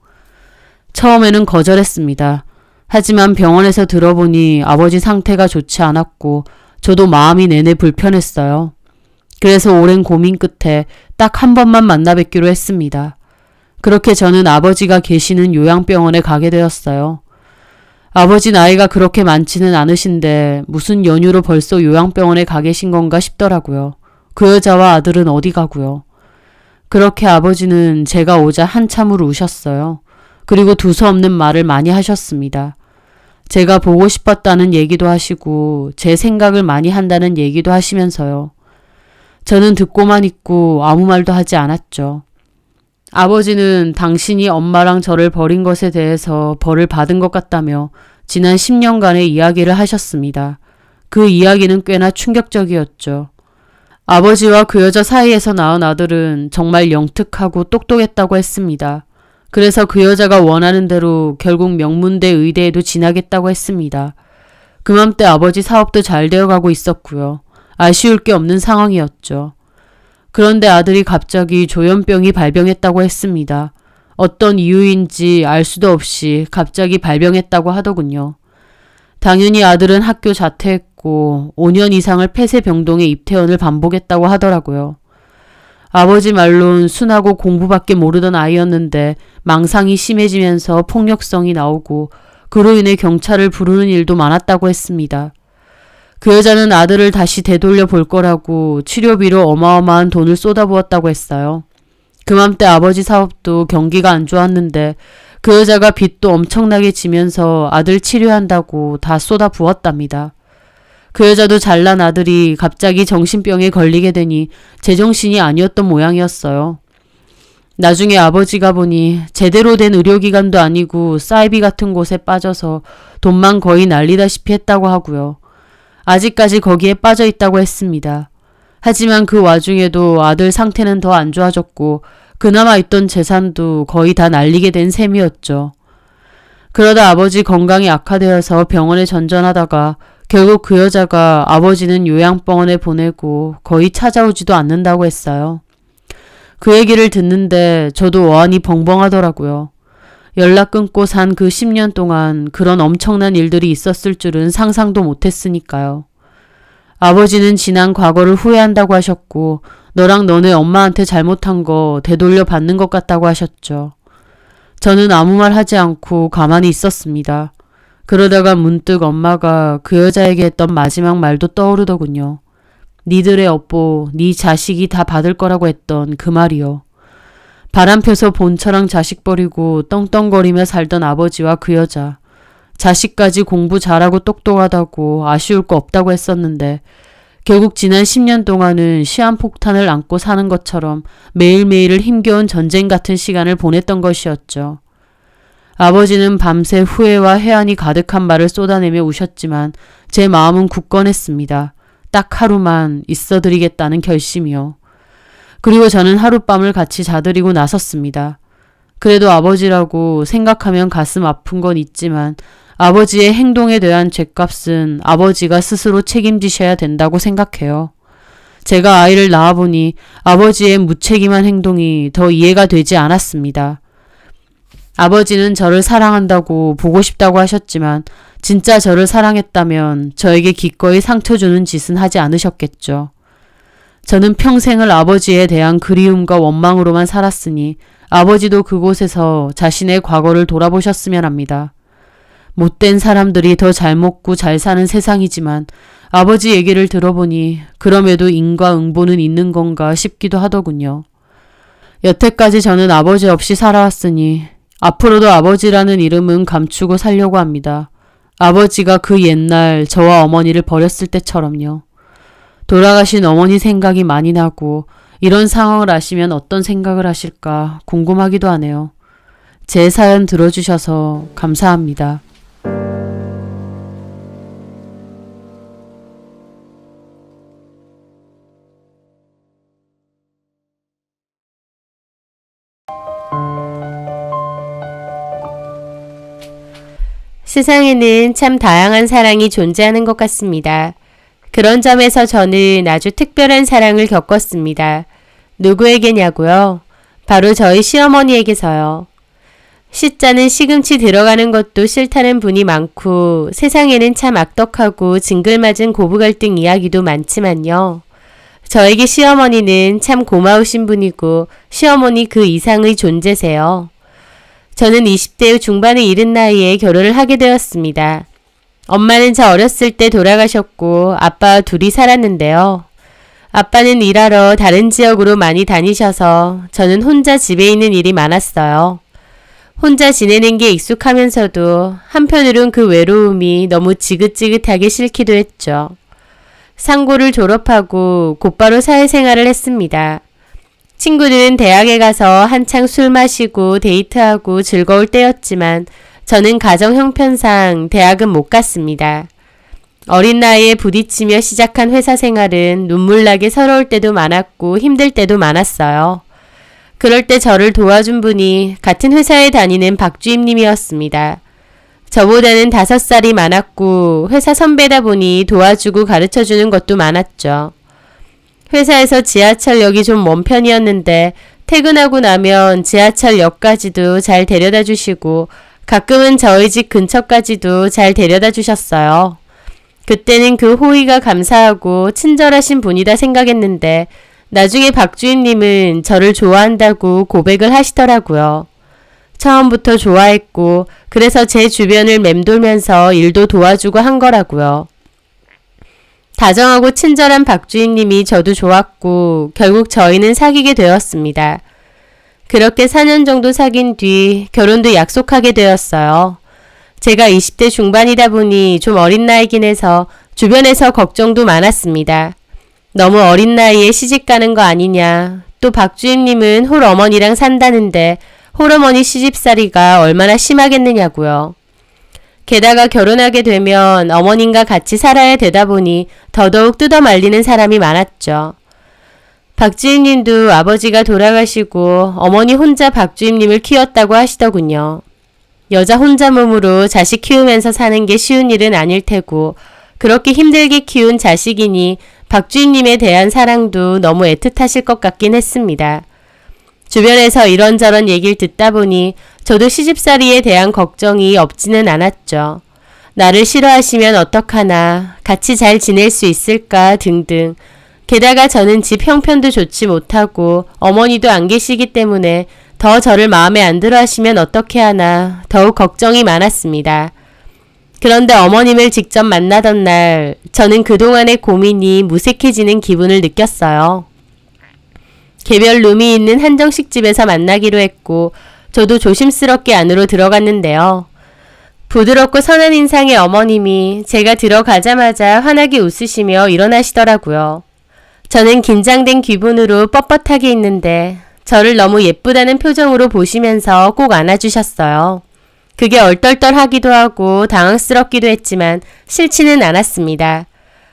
처음에는 거절했습니다. 하지만 병원에서 들어보니 아버지 상태가 좋지 않았고 저도 마음이 내내 불편했어요. 그래서 오랜 고민 끝에 딱 한 번만 만나 뵙기로 했습니다. 그렇게 저는 아버지가 계시는 요양병원에 가게 되었어요. 아버지 나이가 그렇게 많지는 않으신데 무슨 연유로 벌써 요양병원에 가 계신 건가 싶더라고요. 그 여자와 아들은 어디 가고요. 그렇게 아버지는 제가 오자 한참을 우셨어요. 그리고 두서없는 말을 많이 하셨습니다. 제가 보고 싶었다는 얘기도 하시고 제 생각을 많이 한다는 얘기도 하시면서요. 저는 듣고만 있고 아무 말도 하지 않았죠. 아버지는 당신이 엄마랑 저를 버린 것에 대해서 벌을 받은 것 같다며 지난 10년간의 이야기를 하셨습니다. 그 이야기는 꽤나 충격적이었죠. 아버지와 그 여자 사이에서 낳은 아들은 정말 영특하고 똑똑했다고 했습니다. 그래서 그 여자가 원하는 대로 결국 명문대 의대에도 진학했다고 했습니다. 그맘때 아버지 사업도 잘 되어가고 있었고요. 아쉬울 게 없는 상황이었죠. 그런데 아들이 갑자기 조현병이 발병했다고 했습니다. 어떤 이유인지 알 수도 없이 갑자기 발병했다고 하더군요. 당연히 아들은 학교 자퇴했고 5년 이상을 폐쇄병동에 입퇴원을 반복했다고 하더라고요. 아버지 말론 순하고 공부밖에 모르던 아이였는데 망상이 심해지면서 폭력성이 나오고 그로 인해 경찰을 부르는 일도 많았다고 했습니다. 그 여자는 아들을 다시 되돌려 볼 거라고 치료비로 어마어마한 돈을 쏟아부었다고 했어요. 그맘때 아버지 사업도 경기가 안 좋았는데 그 여자가 빚도 엄청나게 지면서 아들 치료한다고 다 쏟아부었답니다. 그 여자도 잘난 아들이 갑자기 정신병에 걸리게 되니 제정신이 아니었던 모양이었어요. 나중에 아버지가 보니 제대로 된 의료기관도 아니고 사이비 같은 곳에 빠져서 돈만 거의 날리다시피 했다고 하고요. 아직까지 거기에 빠져 있다고 했습니다. 하지만 그 와중에도 아들 상태는 더 안 좋아졌고 그나마 있던 재산도 거의 다 날리게 된 셈이었죠. 그러다 아버지 건강이 악화되어서 병원에 전전하다가 결국 그 여자가 아버지는 요양병원에 보내고 거의 찾아오지도 않는다고 했어요. 그 얘기를 듣는데 저도 어안이 벙벙하더라고요. 연락 끊고 산 그 10년 동안 그런 엄청난 일들이 있었을 줄은 상상도 못했으니까요. 아버지는 지난 과거를 후회한다고 하셨고 너랑 너네 엄마한테 잘못한 거 되돌려 받는 것 같다고 하셨죠. 저는 아무 말 하지 않고 가만히 있었습니다. 그러다가 문득 엄마가 그 여자에게 했던 마지막 말도 떠오르더군요. 니들의 업보, 니 자식이 다 받을 거라고 했던 그 말이요. 바람펴서 본처랑 자식 버리고 떵떵거리며 살던 아버지와 그 여자. 자식까지 공부 잘하고 똑똑하다고 아쉬울 거 없다고 했었는데 결국 지난 10년 동안은 시한폭탄을 안고 사는 것처럼 매일매일을 힘겨운 전쟁 같은 시간을 보냈던 것이었죠. 아버지는 밤새 후회와 해안이 가득한 말을 쏟아내며 우셨지만 제 마음은 굳건했습니다. 딱 하루만 있어드리겠다는 결심이요. 그리고 저는 하룻밤을 같이 자드리고 나섰습니다. 그래도 아버지라고 생각하면 가슴 아픈 건 있지만 아버지의 행동에 대한 죗값은 아버지가 스스로 책임지셔야 된다고 생각해요. 제가 아이를 낳아보니 아버지의 무책임한 행동이 더 이해가 되지 않았습니다. 아버지는 저를 사랑한다고 보고 싶다고 하셨지만 진짜 저를 사랑했다면 저에게 기꺼이 상처 주는 짓은 하지 않으셨겠죠. 저는 평생을 아버지에 대한 그리움과 원망으로만 살았으니 아버지도 그곳에서 자신의 과거를 돌아보셨으면 합니다. 못된 사람들이 더 잘 먹고 잘 사는 세상이지만 아버지 얘기를 들어보니 그럼에도 인과응보는 있는 건가 싶기도 하더군요. 여태까지 저는 아버지 없이 살아왔으니 앞으로도 아버지라는 이름은 감추고 살려고 합니다. 아버지가 그 옛날 저와 어머니를 버렸을 때처럼요. 돌아가신 어머니 생각이 많이 나고 이런 상황을 아시면 어떤 생각을 하실까 궁금하기도 하네요. 제 사연 들어주셔서 감사합니다. 세상에는 참 다양한 사랑이 존재하는 것 같습니다. 그런 점에서 저는 아주 특별한 사랑을 겪었습니다. 누구에게냐고요? 바로 저희 시어머니에게서요. 시자는 시금치 들어가는 것도 싫다는 분이 많고 세상에는 참 악덕하고 징글맞은 고부 갈등 이야기도 많지만요. 저에게 시어머니는 참 고마우신 분이고 시어머니 그 이상의 존재세요. 저는 20대 중반의 이른 나이에 결혼을 하게 되었습니다. 엄마는 저 어렸을 때 돌아가셨고 아빠와 둘이 살았는데요. 아빠는 일하러 다른 지역으로 많이 다니셔서 저는 혼자 집에 있는 일이 많았어요. 혼자 지내는 게 익숙하면서도 한편으론 그 외로움이 너무 지긋지긋하게 싫기도 했죠. 상고를 졸업하고 곧바로 사회생활을 했습니다. 친구들은 대학에 가서 한창 술 마시고 데이트하고 즐거울 때였지만 저는 가정 형편상 대학은 못 갔습니다. 어린 나이에 부딪히며 시작한 회사 생활은 눈물나게 서러울 때도 많았고 힘들 때도 많았어요. 그럴 때 저를 도와준 분이 같은 회사에 다니는 박주임님이었습니다. 저보다는 5살이 많았고 회사 선배다 보니 도와주고 가르쳐주는 것도 많았죠. 회사에서 지하철역이 좀 먼 편이었는데 퇴근하고 나면 지하철역까지도 잘 데려다 주시고 가끔은 저희 집 근처까지도 잘 데려다 주셨어요. 그때는 그 호의가 감사하고 친절하신 분이다 생각했는데 나중에 박주임님은 저를 좋아한다고 고백을 하시더라고요. 처음부터 좋아했고 그래서 제 주변을 맴돌면서 일도 도와주고 한 거라고요. 다정하고 친절한 박주임님이 저도 좋았고 결국 저희는 사귀게 되었습니다. 그렇게 4년 정도 사귄 뒤 결혼도 약속하게 되었어요. 제가 20대 중반이다 보니 좀 어린 나이긴 해서 주변에서 걱정도 많았습니다. 너무 어린 나이에 시집 가는 거 아니냐. 또 박주임님은 홀어머니랑 산다는데 홀어머니 시집살이가 얼마나 심하겠느냐고요. 게다가 결혼하게 되면 어머님과 같이 살아야 되다 보니 더더욱 뜯어말리는 사람이 많았죠. 박주임님도 아버지가 돌아가시고 어머니 혼자 박주임님을 키웠다고 하시더군요. 여자 혼자 몸으로 자식 키우면서 사는 게 쉬운 일은 아닐 테고 그렇게 힘들게 키운 자식이니 박주임님에 대한 사랑도 너무 애틋하실 것 같긴 했습니다. 주변에서 이런저런 얘기를 듣다 보니 저도 시집살이에 대한 걱정이 없지는 않았죠. 나를 싫어하시면 어떡하나, 같이 잘 지낼 수 있을까 등등. 게다가 저는 집 형편도 좋지 못하고 어머니도 안 계시기 때문에 더 저를 마음에 안 들어 하시면 어떻게 하나 더욱 걱정이 많았습니다. 그런데 어머님을 직접 만나던 날 저는 그동안의 고민이 무색해지는 기분을 느꼈어요. 개별 룸이 있는 한정식 집에서 만나기로 했고 저도 조심스럽게 안으로 들어갔는데요. 부드럽고 선한 인상의 어머님이 제가 들어가자마자 환하게 웃으시며 일어나시더라고요. 저는 긴장된 기분으로 뻣뻣하게 있는데 저를 너무 예쁘다는 표정으로 보시면서 꼭 안아주셨어요. 그게 얼떨떨하기도 하고 당황스럽기도 했지만 싫지는 않았습니다.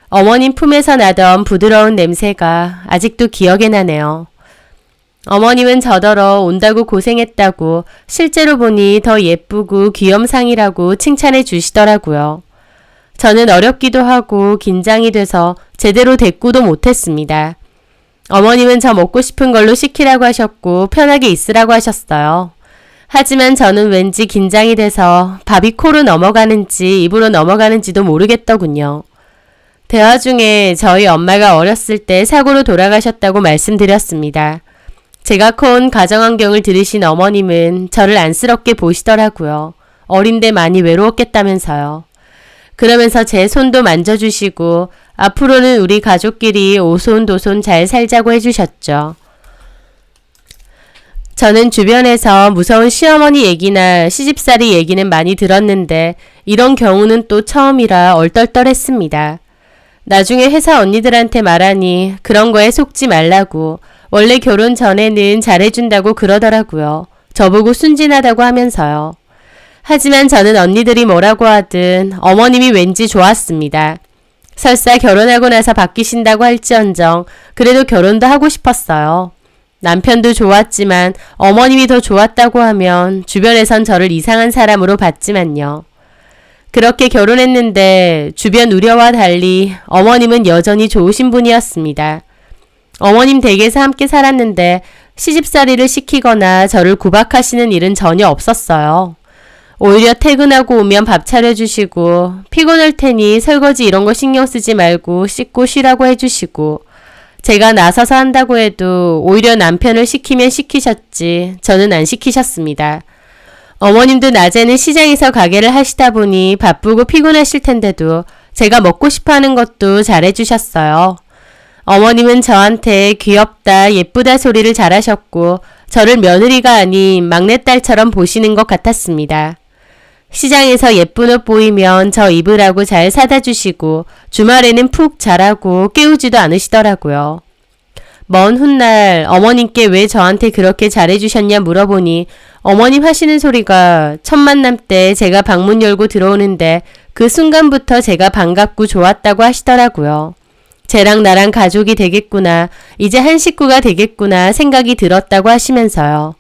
어머님 품에서 나던 부드러운 냄새가 아직도 기억에 나네요. 어머님은 저더러 온다고 고생했다고 실제로 보니 더 예쁘고 귀염상이라고 칭찬해 주시더라고요. 저는 어렵기도 하고 긴장이 돼서 제대로 대꾸도 못했습니다. 어머님은 저 먹고 싶은 걸로 시키라고 하셨고 편하게 있으라고 하셨어요. 하지만 저는 왠지 긴장이 돼서 밥이 코로 넘어가는지 입으로 넘어가는지도 모르겠더군요. 대화 중에 저희 엄마가 어렸을 때 사고로 돌아가셨다고 말씀드렸습니다. 제가 커온 가정환경을 들으신 어머님은 저를 안쓰럽게 보시더라고요. 어린데 많이 외로웠겠다면서요. 그러면서 제 손도 만져주시고 앞으로는 우리 가족끼리 오손도손 잘 살자고 해주셨죠. 저는 주변에서 무서운 시어머니 얘기나 시집살이 얘기는 많이 들었는데 이런 경우는 또 처음이라 얼떨떨했습니다. 나중에 회사 언니들한테 말하니 그런 거에 속지 말라고 원래 결혼 전에는 잘해준다고 그러더라고요. 저보고 순진하다고 하면서요. 하지만 저는 언니들이 뭐라고 하든 어머님이 왠지 좋았습니다. 설사 결혼하고 나서 바뀌신다고 할지언정 그래도 결혼도 하고 싶었어요. 남편도 좋았지만 어머님이 더 좋았다고 하면 주변에선 저를 이상한 사람으로 봤지만요. 그렇게 결혼했는데 주변 우려와 달리 어머님은 여전히 좋으신 분이었습니다. 어머님 댁에서 함께 살았는데 시집살이를 시키거나 저를 구박하시는 일은 전혀 없었어요. 오히려 퇴근하고 오면 밥 차려주시고 피곤할 테니 설거지 이런 거 신경 쓰지 말고 씻고 쉬라고 해주시고 제가 나서서 한다고 해도 오히려 남편을 시키면 시키셨지 저는 안 시키셨습니다. 어머님도 낮에는 시장에서 가게를 하시다 보니 바쁘고 피곤하실 텐데도 제가 먹고 싶어 하는 것도 잘해주셨어요. 어머님은 저한테 귀엽다, 예쁘다 소리를 잘하셨고 저를 며느리가 아닌 막내딸처럼 보시는 것 같았습니다. 시장에서 예쁜 옷 보이면 저 입으라고 잘 사다 주시고 주말에는 푹 자라고 깨우지도 않으시더라고요. 먼 훗날 어머님께 왜 저한테 그렇게 잘해주셨냐 물어보니 어머님 하시는 소리가 첫 만남 때 제가 방문 열고 들어오는데 그 순간부터 제가 반갑고 좋았다고 하시더라고요. 쟤랑 나랑 가족이 되겠구나, 이제 한 식구가 되겠구나 생각이 들었다고 하시면서요.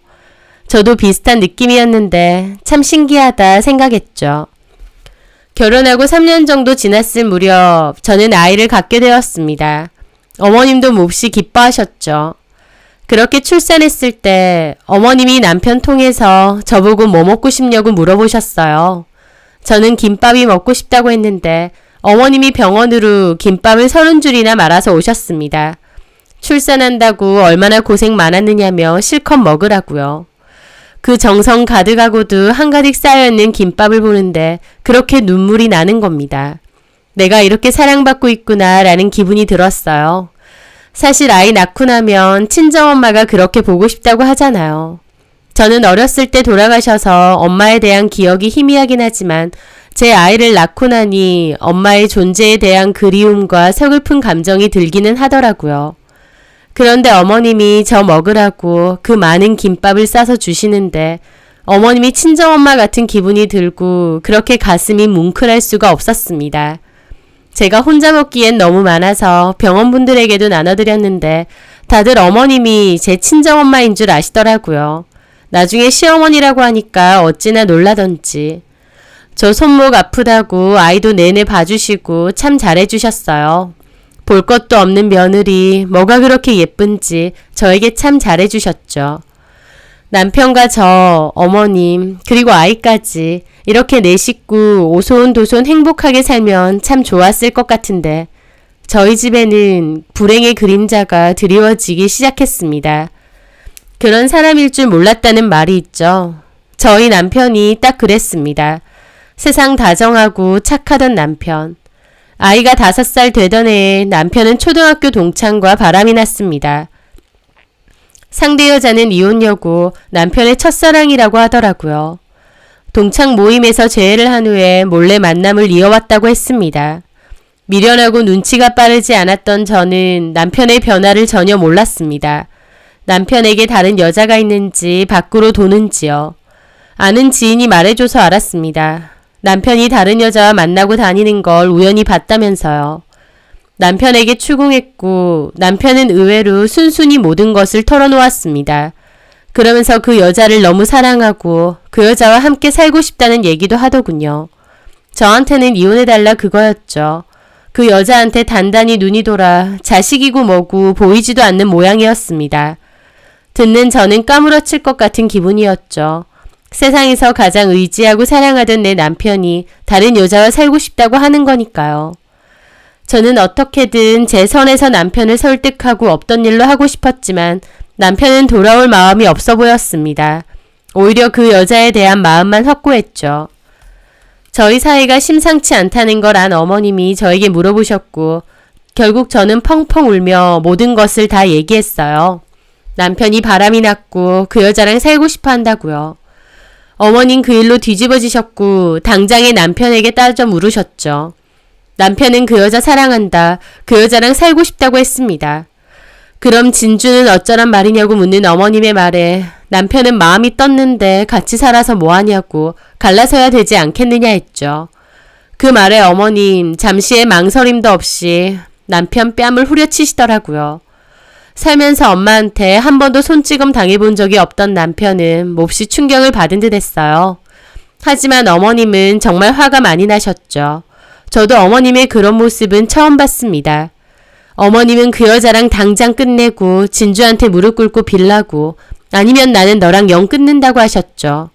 저도 비슷한 느낌이었는데 참 신기하다 생각했죠. 결혼하고 3년 정도 지났을 무렵 저는 아이를 갖게 되었습니다. 어머님도 몹시 기뻐하셨죠. 그렇게 출산했을 때 어머님이 남편 통해서 저보고 뭐 먹고 싶냐고 물어보셨어요. 저는 김밥이 먹고 싶다고 했는데 어머님이 병원으로 김밥을 30줄이나 말아서 오셨습니다. 출산한다고 얼마나 고생 많았느냐며 실컷 먹으라고요. 그 정성 가득하고도 한가득 쌓여있는 김밥을 보는데 그렇게 눈물이 나는 겁니다. 내가 이렇게 사랑받고 있구나 라는 기분이 들었어요. 사실 아이 낳고 나면 친정엄마가 그렇게 보고 싶다고 하잖아요. 저는 어렸을 때 돌아가셔서 엄마에 대한 기억이 희미하긴 하지만 제 아이를 낳고 나니 엄마의 존재에 대한 그리움과 서글픈 감정이 들기는 하더라고요. 그런데 어머님이 저 먹으라고 그 많은 김밥을 싸서 주시는데 어머님이 친정엄마 같은 기분이 들고 그렇게 가슴이 뭉클할 수가 없었습니다. 제가 혼자 먹기엔 너무 많아서 병원분들에게도 나눠드렸는데 다들 어머님이 제 친정엄마인 줄 아시더라고요. 나중에 시어머니라고 하니까 어찌나 놀라던지. 저 손목 아프다고 아이도 내내 봐주시고 참 잘해주셨어요. 볼 것도 없는 며느리 뭐가 그렇게 예쁜지 저에게 참 잘해주셨죠. 남편과 저, 어머님, 그리고 아이까지 이렇게 네 식구 오손도손 행복하게 살면 참 좋았을 것 같은데 저희 집에는 불행의 그림자가 드리워지기 시작했습니다. 그런 사람일 줄 몰랐다는 말이 있죠. 저희 남편이 딱 그랬습니다. 세상 다정하고 착하던 남편. 아이가 5살 되던 해에 남편은 초등학교 동창과 바람이 났습니다. 상대 여자는 이혼녀고 남편의 첫사랑이라고 하더라고요. 동창 모임에서 재회를 한 후에 몰래 만남을 이어왔다고 했습니다. 미련하고 눈치가 빠르지 않았던 저는 남편의 변화를 전혀 몰랐습니다. 남편에게 다른 여자가 있는지 밖으로 도는지요. 아는 지인이 말해줘서 알았습니다. 남편이 다른 여자와 만나고 다니는 걸 우연히 봤다면서요. 남편에게 추궁했고 남편은 의외로 순순히 모든 것을 털어놓았습니다. 그러면서 그 여자를 너무 사랑하고 그 여자와 함께 살고 싶다는 얘기도 하더군요. 저한테는 이혼해달라 그거였죠. 그 여자한테 단단히 눈이 돌아 자식이고 뭐고 보이지도 않는 모양이었습니다. 듣는 저는 까무러칠 것 같은 기분이었죠. 세상에서 가장 의지하고 사랑하던 내 남편이 다른 여자와 살고 싶다고 하는 거니까요. 저는 어떻게든 제 선에서 남편을 설득하고 없던 일로 하고 싶었지만 남편은 돌아올 마음이 없어 보였습니다. 오히려 그 여자에 대한 마음만 확고했죠. 저희 사이가 심상치 않다는 걸 안 어머님이 저에게 물어보셨고 결국 저는 펑펑 울며 모든 것을 다 얘기했어요. 남편이 바람이 났고 그 여자랑 살고 싶어 한다고요. 어머님 그 일로 뒤집어지셨고 당장에 남편에게 따져 물으셨죠. 남편은 그 여자 사랑한다. 그 여자랑 살고 싶다고 했습니다. 그럼 진주는 어쩌란 말이냐고 묻는 어머님의 말에 남편은 마음이 떴는데 같이 살아서 뭐하냐고 갈라서야 되지 않겠느냐 했죠. 그 말에 어머님 잠시의 망설임도 없이 남편 뺨을 후려치시더라고요. 살면서 엄마한테 한 번도 손찌검 당해본 적이 없던 남편은 몹시 충격을 받은 듯 했어요. 하지만 어머님은 정말 화가 많이 나셨죠. 저도 어머님의 그런 모습은 처음 봤습니다. 어머님은 그 여자랑 당장 끝내고 진주한테 무릎 꿇고 빌라고 아니면 나는 너랑 영 끊는다고 하셨죠.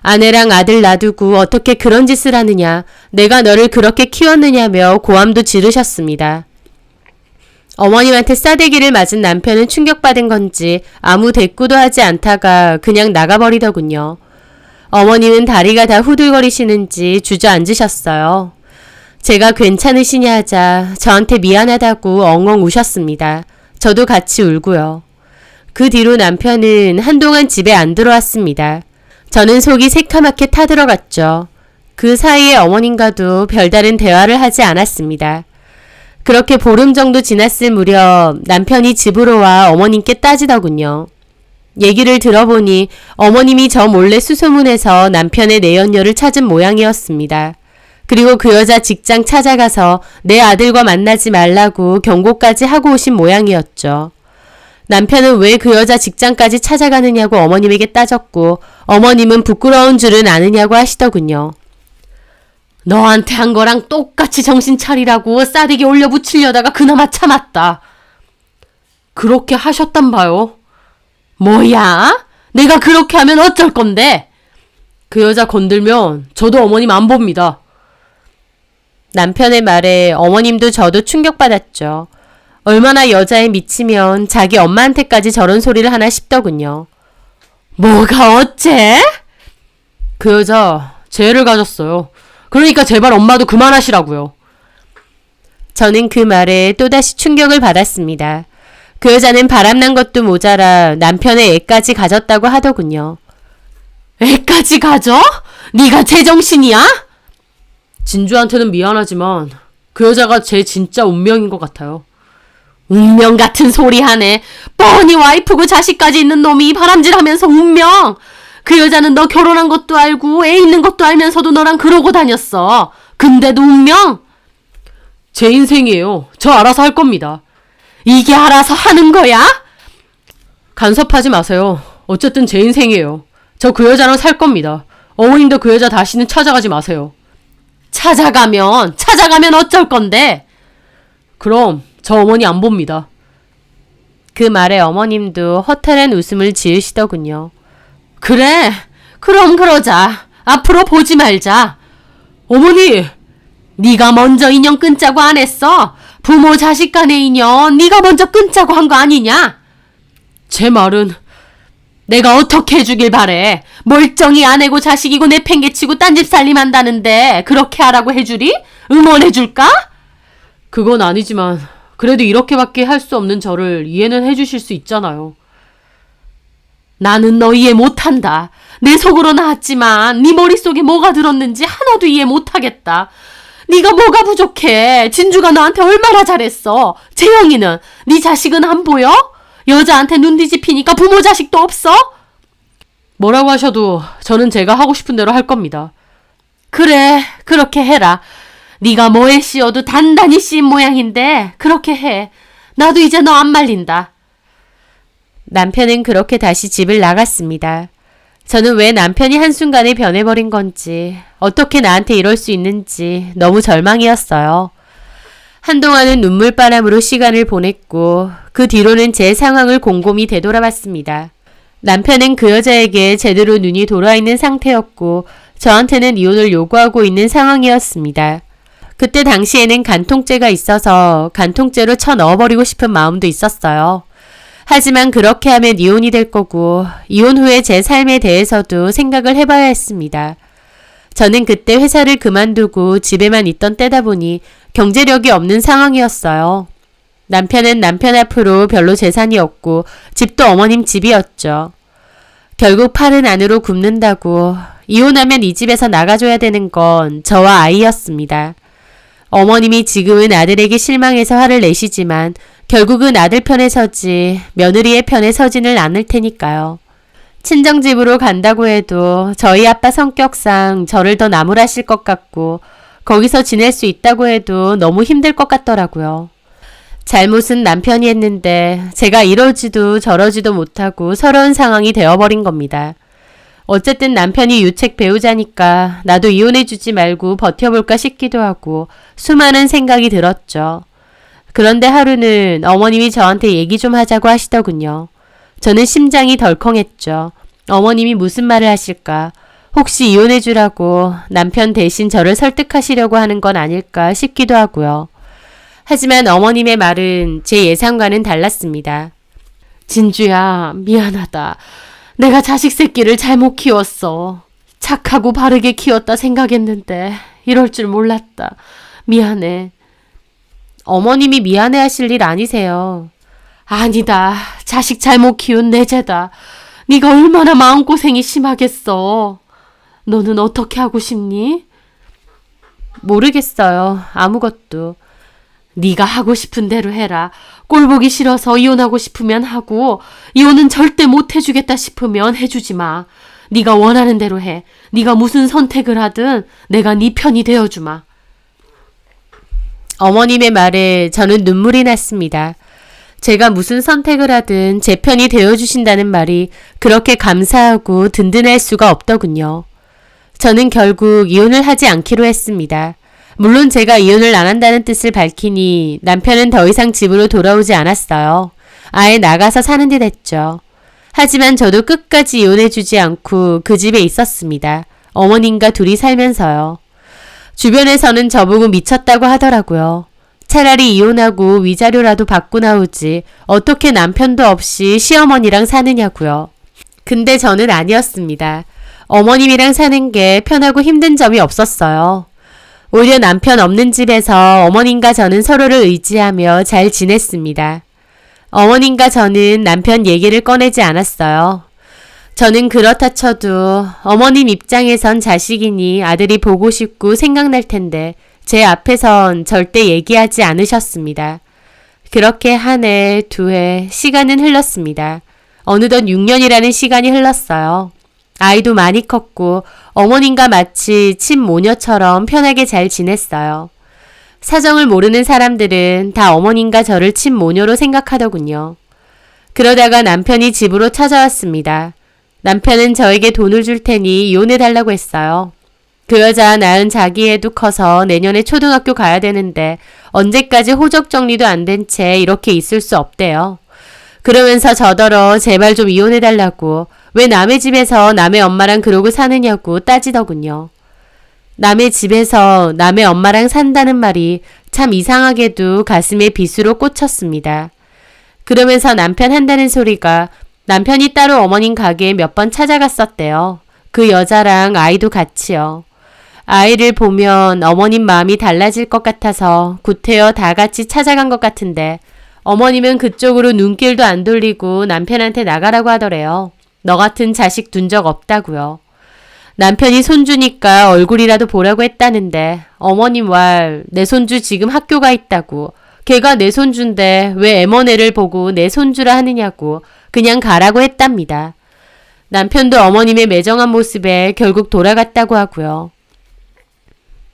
아내랑 아들 놔두고 어떻게 그런 짓을 하느냐, 내가 너를 그렇게 키웠느냐며 고함도 지르셨습니다. 어머님한테 싸대기를 맞은 남편은 충격받은 건지 아무 대꾸도 하지 않다가 그냥 나가버리더군요. 어머님은 다리가 다 후들거리시는지 주저앉으셨어요. 제가 괜찮으시냐 하자 저한테 미안하다고 엉엉 우셨습니다. 저도 같이 울고요. 그 뒤로 남편은 한동안 집에 안 들어왔습니다. 저는 속이 새카맣게 타들어갔죠. 그 사이에 어머님과도 별다른 대화를 하지 않았습니다. 그렇게 보름 정도 지났을 무렵 남편이 집으로 와 어머님께 따지더군요. 얘기를 들어보니 어머님이 저 몰래 수소문해서 남편의 내연녀를 찾은 모양이었습니다. 그리고 그 여자 직장 찾아가서 내 아들과 만나지 말라고 경고까지 하고 오신 모양이었죠. 남편은 왜 그 여자 직장까지 찾아가느냐고 어머님에게 따졌고 어머님은 부끄러운 줄은 아느냐고 하시더군요. 너한테 한 거랑 똑같이 정신 차리라고 싸대기 올려 붙이려다가 그나마 참았다. 그렇게 하셨단 봐요. 뭐야? 내가 그렇게 하면 어쩔 건데? 그 여자 건들면 저도 어머님 안 봅니다. 남편의 말에 어머님도 저도 충격받았죠. 얼마나 여자에 미치면 자기 엄마한테까지 저런 소리를 하나 싶더군요. 뭐가 어째? 그 여자 죄를 가졌어요. 그러니까 제발 엄마도 그만하시라고요. 저는 그 말에 또다시 충격을 받았습니다. 그 여자는 바람난 것도 모자라 남편의 애까지 가졌다고 하더군요. 애까지 가져? 네가 제정신이야? 진주한테는 미안하지만 그 여자가 제 진짜 운명인 것 같아요. 운명 같은 소리 하네. 뻔히 와이프고 자식까지 있는 놈이 바람질하면서 운명. 그 여자는 너 결혼한 것도 알고 애 있는 것도 알면서도 너랑 그러고 다녔어. 근데도 운명? 제 인생이에요. 저 알아서 할 겁니다. 이게 알아서 하는 거야? 간섭하지 마세요. 어쨌든 제 인생이에요. 저 그 여자랑 살 겁니다. 어머님도 그 여자 다시는 찾아가지 마세요. 찾아가면 어쩔 건데? 그럼 저 어머니 안 봅니다. 그 말에 어머님도 허탈한 웃음을 지으시더군요. 그래, 그럼 그러자. 앞으로 보지 말자. 어머니! 네가 먼저 인연 끊자고 안 했어? 부모 자식 간의 인연 네가 먼저 끊자고 한 거 아니냐? 제 말은 내가 어떻게 해주길 바래. 멀쩡히 아내고 자식이고 내팽개치고 딴집 살림한다는데 그렇게 하라고 해주리? 응원해줄까? 그건 아니지만 그래도 이렇게밖에 할 수 없는 저를 이해는 해주실 수 있잖아요. 나는 너 이해 못한다. 내 속으로 나왔지만 네 머릿속에 뭐가 들었는지 하나도 이해 못하겠다. 네가 뭐가 부족해. 진주가 너한테 얼마나 잘했어. 재영이는 네 자식은 안 보여? 여자한테 눈 뒤집히니까 부모 자식도 없어? 뭐라고 하셔도 저는 제가 하고 싶은 대로 할 겁니다. 그래, 그렇게 해라. 네가 뭐에 씌워도 단단히 씌인 모양인데 그렇게 해. 나도 이제 너 안 말린다. 남편은 그렇게 다시 집을 나갔습니다. 저는 왜 남편이 한순간에 변해버린 건지, 어떻게 나한테 이럴 수 있는지 너무 절망이었어요. 한동안은 눈물바람으로 시간을 보냈고 그 뒤로는 제 상황을 곰곰이 되돌아봤습니다. 남편은 그 여자에게 제대로 눈이 돌아있는 상태였고 저한테는 이혼을 요구하고 있는 상황이었습니다. 그때 당시에는 간통죄가 있어서 간통죄로 쳐 넣어버리고 싶은 마음도 있었어요. 하지만 그렇게 하면 이혼이 될 거고 이혼 후에 제 삶에 대해서도 생각을 해봐야 했습니다. 저는 그때 회사를 그만두고 집에만 있던 때다 보니 경제력이 없는 상황이었어요. 남편은 남편 앞으로 별로 재산이 없고 집도 어머님 집이었죠. 결국 팔은 안으로 굽는다고 이혼하면 이 집에서 나가줘야 되는 건 저와 아이였습니다. 어머님이 지금은 아들에게 실망해서 화를 내시지만 결국은 아들 편에 서지 며느리의 편에 서지는 않을 테니까요. 친정집으로 간다고 해도 저희 아빠 성격상 저를 더 나무라실 것 같고 거기서 지낼 수 있다고 해도 너무 힘들 것 같더라고요. 잘못은 남편이 했는데 제가 이러지도 저러지도 못하고 서러운 상황이 되어버린 겁니다. 어쨌든 남편이 유책 배우자니까 나도 이혼해주지 말고 버텨볼까 싶기도 하고 수많은 생각이 들었죠. 그런데 하루는 어머님이 저한테 얘기 좀 하자고 하시더군요. 저는 심장이 덜컹했죠. 어머님이 무슨 말을 하실까? 혹시 이혼해주라고 남편 대신 저를 설득하시려고 하는 건 아닐까 싶기도 하고요. 하지만 어머님의 말은 제 예상과는 달랐습니다. 진주야, 미안하다. 내가 자식 새끼를 잘못 키웠어. 착하고 바르게 키웠다 생각했는데 이럴 줄 몰랐다. 미안해. 어머님이 미안해 하실 일 아니세요. 아니다. 자식 잘못 키운 내 죄다. 네가 얼마나 마음고생이 심하겠어. 너는 어떻게 하고 싶니? 모르겠어요. 아무것도. 네가 하고 싶은 대로 해라. 꼴 보기 싫어서 이혼하고 싶으면 하고 이혼은 절대 못 해주겠다 싶으면 해주지 마. 네가 원하는 대로 해. 네가 무슨 선택을 하든 내가 네 편이 되어주마. 어머님의 말에 저는 눈물이 났습니다. 제가 무슨 선택을 하든 제 편이 되어주신다는 말이 그렇게 감사하고 든든할 수가 없더군요. 저는 결국 이혼을 하지 않기로 했습니다. 물론 제가 이혼을 안 한다는 뜻을 밝히니 남편은 더 이상 집으로 돌아오지 않았어요. 아예 나가서 사는 듯 했죠. 하지만 저도 끝까지 이혼해주지 않고 그 집에 있었습니다. 어머님과 둘이 살면서요. 주변에서는 저보고 미쳤다고 하더라고요. 차라리 이혼하고 위자료라도 받고 나오지 어떻게 남편도 없이 시어머니랑 사느냐고요. 근데 저는 아니었습니다. 어머님이랑 사는 게 편하고 힘든 점이 없었어요. 오히려 남편 없는 집에서 어머님과 저는 서로를 의지하며 잘 지냈습니다. 어머님과 저는 남편 얘기를 꺼내지 않았어요. 저는 그렇다 쳐도 어머님 입장에선 자식이니 아들이 보고 싶고 생각날 텐데 제 앞에선 절대 얘기하지 않으셨습니다. 그렇게 한 해, 두 해, 시간은 흘렀습니다. 어느덧 6년이라는 시간이 흘렀어요. 아이도 많이 컸고 어머님과 마치 친모녀처럼 편하게 잘 지냈어요. 사정을 모르는 사람들은 다 어머님과 저를 친모녀로 생각하더군요. 그러다가 남편이 집으로 찾아왔습니다. 남편은 저에게 돈을 줄 테니 이혼해달라고 했어요. 그 여자 낳은 자기 애도 커서 내년에 초등학교 가야 되는데 언제까지 호적 정리도 안 된 채 이렇게 있을 수 없대요. 그러면서 저더러 제발 좀 이혼해달라고 왜 남의 집에서 남의 엄마랑 그러고 사느냐고 따지더군요. 남의 집에서 남의 엄마랑 산다는 말이 참 이상하게도 가슴에 빗으로 꽂혔습니다. 그러면서 남편 한다는 소리가 남편이 따로 어머님 가게에 몇 번 찾아갔었대요. 그 여자랑 아이도 같이요. 아이를 보면 어머님 마음이 달라질 것 같아서 구태여 다 같이 찾아간 것 같은데 어머님은 그쪽으로 눈길도 안 돌리고 남편한테 나가라고 하더래요. 너 같은 자식 둔 적 없다고요. 남편이 손주니까 얼굴이라도 보라고 했다는데 어머님 왈 내 손주 지금 학교 가 있다고. 걔가 내 손주인데 왜 M1애를 보고 내 손주라 하느냐고 그냥 가라고 했답니다. 남편도 어머님의 매정한 모습에 결국 돌아갔다고 하고요.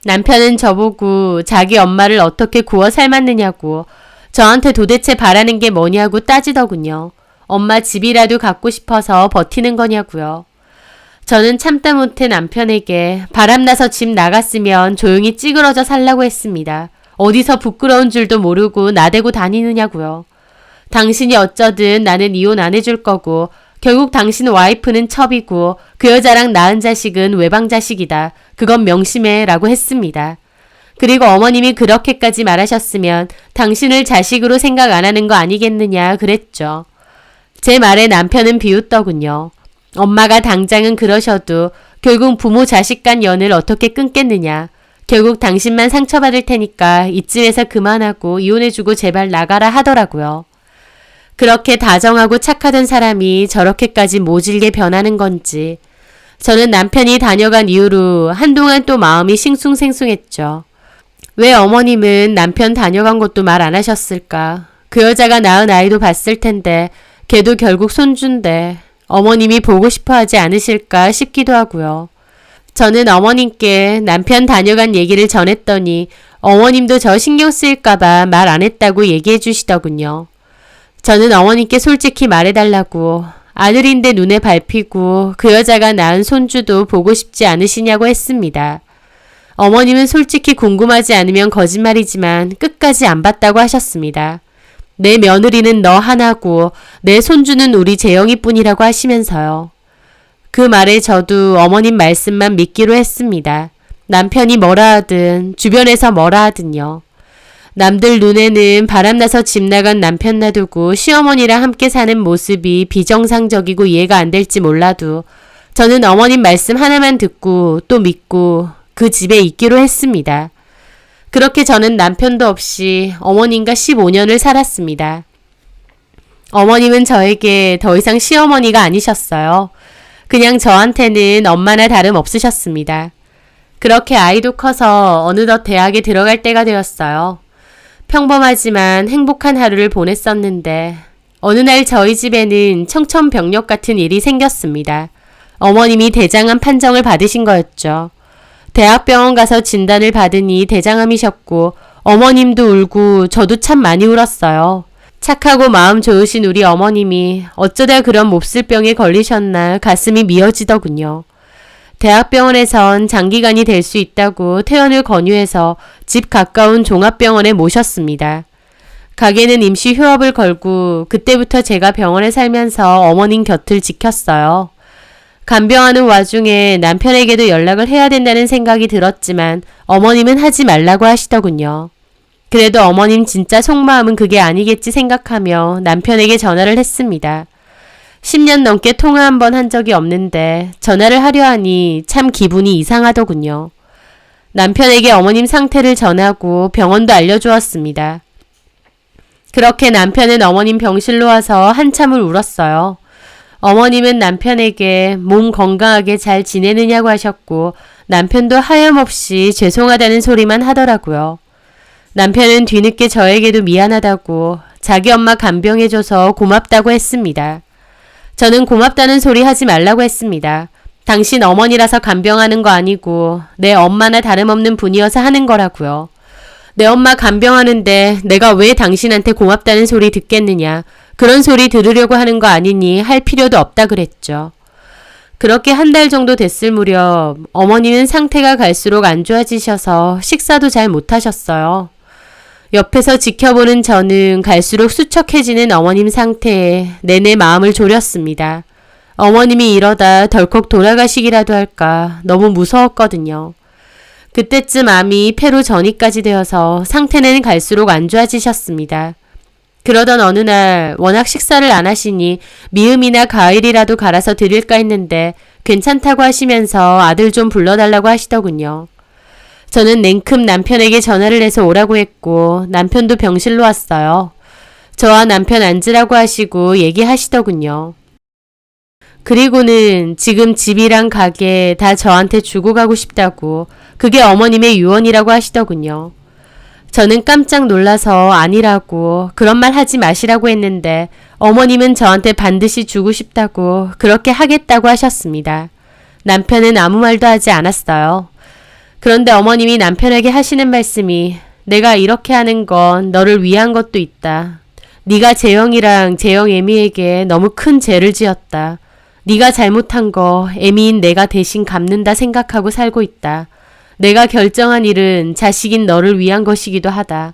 남편은 저보고 자기 엄마를 어떻게 구워 삶았느냐고 저한테 도대체 바라는 게 뭐냐고 따지더군요. 엄마 집이라도 갖고 싶어서 버티는 거냐고요. 저는 참다 못해 남편에게 바람나서 집 나갔으면 조용히 찌그러져 살라고 했습니다. 어디서 부끄러운 줄도 모르고 나대고 다니느냐고요. 당신이 어쩌든 나는 이혼 안 해줄 거고 결국 당신 와이프는 첩이고 그 여자랑 낳은 자식은 외방 자식이다. 그건 명심해 라고 했습니다. 그리고 어머님이 그렇게까지 말하셨으면 당신을 자식으로 생각 안 하는 거 아니겠느냐 그랬죠. 제 말에 남편은 비웃더군요. 엄마가 당장은 그러셔도 결국 부모 자식 간 연을 어떻게 끊겠느냐. 결국 당신만 상처받을 테니까 이쯤에서 그만하고 이혼해주고 제발 나가라 하더라고요. 그렇게 다정하고 착하던 사람이 저렇게까지 모질게 변하는 건지 저는 남편이 다녀간 이후로 한동안 또 마음이 싱숭생숭했죠. 왜 어머님은 남편 다녀간 것도 말 안 하셨을까? 그 여자가 낳은 아이도 봤을 텐데 걔도 결국 손주인데 어머님이 보고 싶어 하지 않으실까 싶기도 하고요. 저는 어머님께 남편 다녀간 얘기를 전했더니 어머님도 저 신경 쓰일까봐 말 안 했다고 얘기해 주시더군요. 저는 어머님께 솔직히 말해달라고 아들인데 눈에 밟히고 그 여자가 낳은 손주도 보고 싶지 않으시냐고 했습니다. 어머님은 솔직히 궁금하지 않으면 거짓말이지만 끝까지 안 봤다고 하셨습니다. 내 며느리는 너 하나고 내 손주는 우리 재영이뿐이라고 하시면서요. 그 말에 저도 어머님 말씀만 믿기로 했습니다. 남편이 뭐라 하든 주변에서 뭐라 하든요. 남들 눈에는 바람나서 집 나간 남편 놔두고 시어머니랑 함께 사는 모습이 비정상적이고 이해가 안 될지 몰라도 저는 어머님 말씀 하나만 듣고 또 믿고 그 집에 있기로 했습니다. 그렇게 저는 남편도 없이 어머님과 15년을 살았습니다. 어머님은 저에게 더 이상 시어머니가 아니셨어요. 그냥 저한테는 엄마나 다름없으셨습니다. 그렇게 아이도 커서 어느덧 대학에 들어갈 때가 되었어요. 평범하지만 행복한 하루를 보냈었는데 어느 날 저희 집에는 청천벽력 같은 일이 생겼습니다. 어머님이 대장암 판정을 받으신 거였죠. 대학병원 가서 진단을 받으니 대장암이셨고 어머님도 울고 저도 참 많이 울었어요. 착하고 마음 좋으신 우리 어머님이 어쩌다 그런 몹쓸병에 걸리셨나 가슴이 미어지더군요. 대학병원에선 장기간이 될 수 있다고 퇴원을 권유해서 집 가까운 종합병원에 모셨습니다. 가게는 임시 휴업을 걸고 그때부터 제가 병원에 살면서 어머님 곁을 지켰어요. 간병하는 와중에 남편에게도 연락을 해야 된다는 생각이 들었지만 어머님은 하지 말라고 하시더군요. 그래도 어머님 진짜 속마음은 그게 아니겠지 생각하며 남편에게 전화를 했습니다. 10년 넘게 통화 한 번 한 적이 없는데 전화를 하려 하니 참 기분이 이상하더군요. 남편에게 어머님 상태를 전하고 병원도 알려주었습니다. 그렇게 남편은 어머님 병실로 와서 한참을 울었어요. 어머님은 남편에게 몸 건강하게 잘 지내느냐고 하셨고 남편도 하염없이 죄송하다는 소리만 하더라고요. 남편은 뒤늦게 저에게도 미안하다고 자기 엄마 간병해줘서 고맙다고 했습니다. 저는 고맙다는 소리 하지 말라고 했습니다. 당신 어머니라서 간병하는 거 아니고 내 엄마나 다름없는 분이어서 하는 거라고요. 내 엄마 간병하는데 내가 왜 당신한테 고맙다는 소리 듣겠느냐. 그런 소리 들으려고 하는 거 아니니 할 필요도 없다 그랬죠. 그렇게 한 달 정도 됐을 무렵 어머니는 상태가 갈수록 안 좋아지셔서 식사도 잘 못하셨어요. 옆에서 지켜보는 저는 갈수록 수척해지는 어머님 상태에 내내 마음을 졸였습니다. 어머님이 이러다 덜컥 돌아가시기라도 할까 너무 무서웠거든요. 그때쯤 암이 폐로 전이까지 되어서 상태는 갈수록 안 좋아지셨습니다. 그러던 어느 날 워낙 식사를 안 하시니 미음이나 가을이라도 갈아서 드릴까 했는데 괜찮다고 하시면서 아들 좀 불러달라고 하시더군요. 저는 냉큼 남편에게 전화를 해서 오라고 했고 남편도 병실로 왔어요. 저와 남편 앉으라고 하시고 얘기하시더군요. 그리고는 지금 집이랑 가게 다 저한테 주고 가고 싶다고 그게 어머님의 유언이라고 하시더군요. 저는 깜짝 놀라서 아니라고 그런 말 하지 마시라고 했는데 어머님은 저한테 반드시 주고 싶다고 그렇게 하겠다고 하셨습니다. 남편은 아무 말도 하지 않았어요. 그런데 어머님이 남편에게 하시는 말씀이 내가 이렇게 하는 건 너를 위한 것도 있다. 네가 재영이랑 재영 애미에게 너무 큰 죄를 지었다. 네가 잘못한 거 애미인 내가 대신 갚는다 생각하고 살고 있다. 내가 결정한 일은 자식인 너를 위한 것이기도 하다.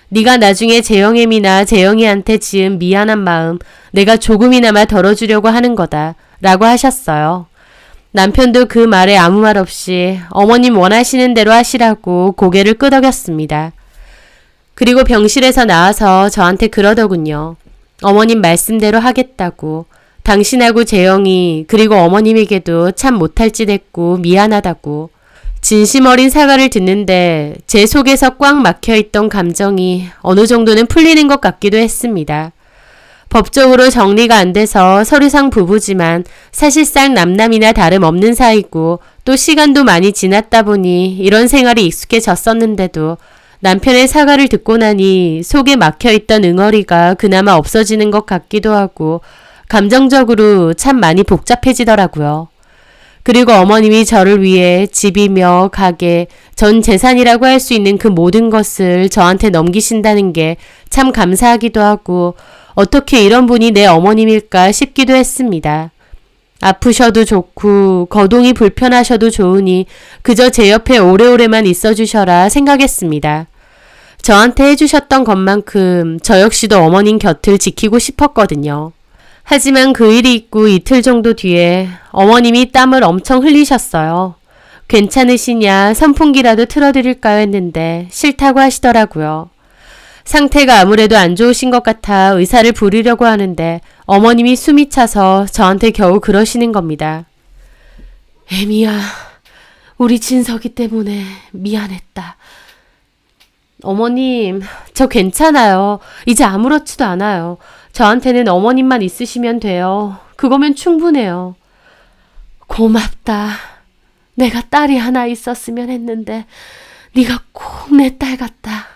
네가 나중에 재영애미나 재영이한테 지은 미안한 마음 내가 조금이나마 덜어주려고 하는 거다 라고 하셨어요. 남편도 그 말에 아무 말 없이 어머님 원하시는 대로 하시라고 고개를 끄덕였습니다. 그리고 병실에서 나와서 저한테 그러더군요. 어머님 말씀대로 하겠다고. 당신하고 재영이 그리고 어머님에게도 참 못할 짓 했고 미안하다고. 진심 어린 사과를 듣는데 제 속에서 꽉 막혀있던 감정이 어느 정도는 풀리는 것 같기도 했습니다. 법적으로 정리가 안 돼서 서류상 부부지만 사실상 남남이나 다름없는 사이고 또 시간도 많이 지났다 보니 이런 생활이 익숙해졌었는데도 남편의 사과를 듣고 나니 속에 막혀있던 응어리가 그나마 없어지는 것 같기도 하고 감정적으로 참 많이 복잡해지더라고요. 그리고 어머님이 저를 위해 집이며 가게, 전 재산이라고 할 수 있는 그 모든 것을 저한테 넘기신다는 게 참 감사하기도 하고 어떻게 이런 분이 내 어머님일까 싶기도 했습니다. 아프셔도 좋고 거동이 불편하셔도 좋으니 그저 제 옆에 오래오래만 있어주셔라 생각했습니다. 저한테 해주셨던 것만큼 저 역시도 어머님 곁을 지키고 싶었거든요. 하지만 그 일이 있고 이틀 정도 뒤에 어머님이 땀을 엄청 흘리셨어요. 괜찮으시냐 선풍기라도 틀어드릴까요 했는데 싫다고 하시더라고요. 상태가 아무래도 안 좋으신 것 같아 의사를 부르려고 하는데 어머님이 숨이 차서 저한테 겨우 그러시는 겁니다. 애미야, 우리 진석이 때문에 미안했다. 어머님, 저 괜찮아요. 이제 아무렇지도 않아요. 저한테는 어머님만 있으시면 돼요. 그거면 충분해요. 고맙다. 내가 딸이 하나 있었으면 했는데 네가 꼭 내 딸 같다.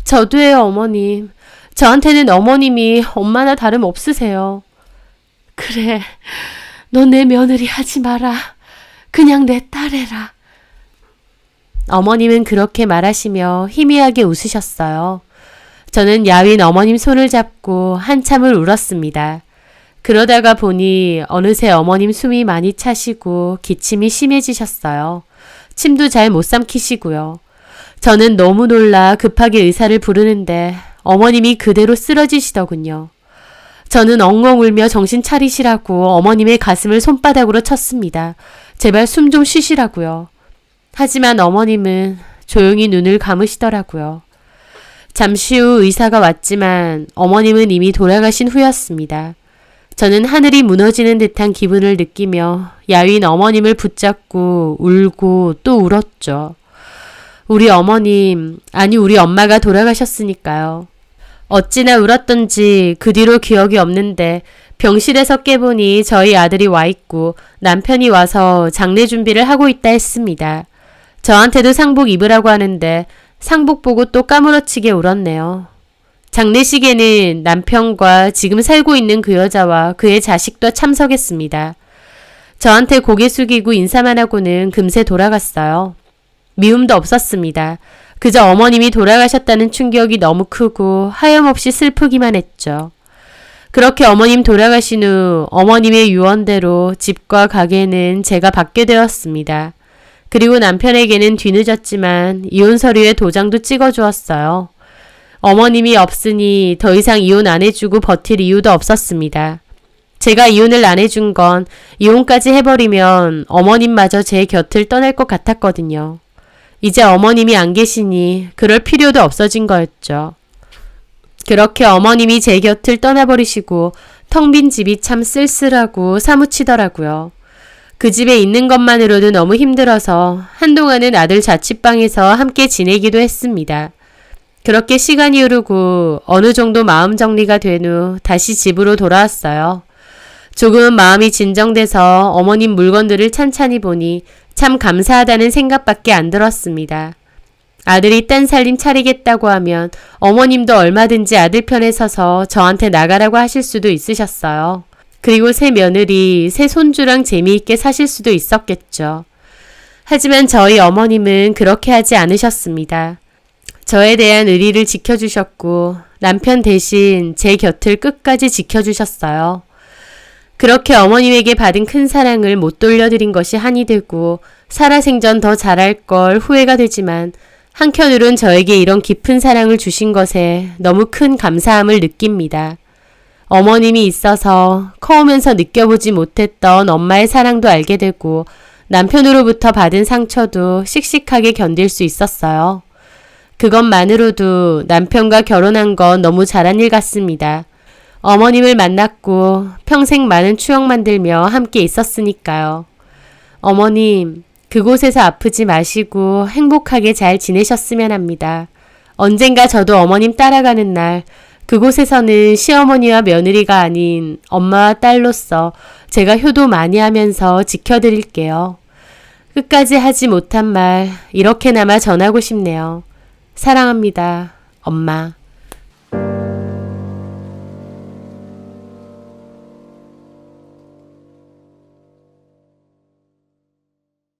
저도예요, 어머님. 저한테는 어머님이 엄마나 다름없으세요. 그래, 너 내 며느리 하지 마라. 그냥 내 딸 해라. 어머님은 그렇게 말하시며 희미하게 웃으셨어요. 저는 야윈 어머님 손을 잡고 한참을 울었습니다. 그러다가 보니 어느새 어머님 숨이 많이 차시고 기침이 심해지셨어요. 침도 잘 못 삼키시고요. 저는 너무 놀라 급하게 의사를 부르는데 어머님이 그대로 쓰러지시더군요. 저는 엉엉 울며 정신 차리시라고 어머님의 가슴을 손바닥으로 쳤습니다. 제발 숨 좀 쉬시라고요. 하지만 어머님은 조용히 눈을 감으시더라고요. 잠시 후 의사가 왔지만 어머님은 이미 돌아가신 후였습니다. 저는 하늘이 무너지는 듯한 기분을 느끼며 야윈 어머님을 붙잡고 울고 또 울었죠. 우리 어머님, 아니 우리 엄마가 돌아가셨으니까요. 어찌나 울었던지 그 뒤로 기억이 없는데 병실에서 깨보니 저희 아들이 와 있고 남편이 와서 장례 준비를 하고 있다 했습니다. 저한테도 상복 입으라고 하는데 상복 보고 또 까무러치게 울었네요. 장례식에는 남편과 지금 살고 있는 그 여자와 그의 자식도 참석했습니다. 저한테 고개 숙이고 인사만 하고는 금세 돌아갔어요. 미움도 없었습니다. 그저 어머님이 돌아가셨다는 충격이 너무 크고 하염없이 슬프기만 했죠. 그렇게 어머님 돌아가신 후 어머님의 유언대로 집과 가게는 제가 받게 되었습니다. 그리고 남편에게는 뒤늦었지만 이혼 서류에 도장도 찍어주었어요. 어머님이 없으니 더 이상 이혼 안 해주고 버틸 이유도 없었습니다. 제가 이혼을 안 해준 건 이혼까지 해버리면 어머님마저 제 곁을 떠날 것 같았거든요. 이제 어머님이 안 계시니 그럴 필요도 없어진 거였죠. 그렇게 어머님이 제 곁을 떠나버리시고 텅 빈 집이 참 쓸쓸하고 사무치더라고요. 그 집에 있는 것만으로도 너무 힘들어서 한동안은 아들 자취방에서 함께 지내기도 했습니다. 그렇게 시간이 흐르고 어느 정도 마음 정리가 된 후 다시 집으로 돌아왔어요. 조금은 마음이 진정돼서 어머님 물건들을 찬찬히 보니 참 감사하다는 생각밖에 안 들었습니다. 아들이 딴 살림 차리겠다고 하면 어머님도 얼마든지 아들 편에 서서 저한테 나가라고 하실 수도 있으셨어요. 그리고 새 며느리, 새 손주랑 재미있게 사실 수도 있었겠죠. 하지만 저희 어머님은 그렇게 하지 않으셨습니다. 저에 대한 의리를 지켜주셨고 남편 대신 제 곁을 끝까지 지켜주셨어요. 그렇게 어머님에게 받은 큰 사랑을 못 돌려드린 것이 한이 되고 살아생전 더 잘할 걸 후회가 되지만 한켠으론 저에게 이런 깊은 사랑을 주신 것에 너무 큰 감사함을 느낍니다. 어머님이 있어서 커오면서 느껴보지 못했던 엄마의 사랑도 알게 되고 남편으로부터 받은 상처도 씩씩하게 견딜 수 있었어요. 그것만으로도 남편과 결혼한 건 너무 잘한 일 같습니다. 어머님을 만났고 평생 많은 추억 만들며 함께 있었으니까요. 어머님, 그곳에서 아프지 마시고 행복하게 잘 지내셨으면 합니다. 언젠가 저도 어머님 따라가는 날 그곳에서는 시어머니와 며느리가 아닌 엄마와 딸로서 제가 효도 많이 하면서 지켜드릴게요. 끝까지 하지 못한 말 이렇게나마 전하고 싶네요. 사랑합니다. 엄마.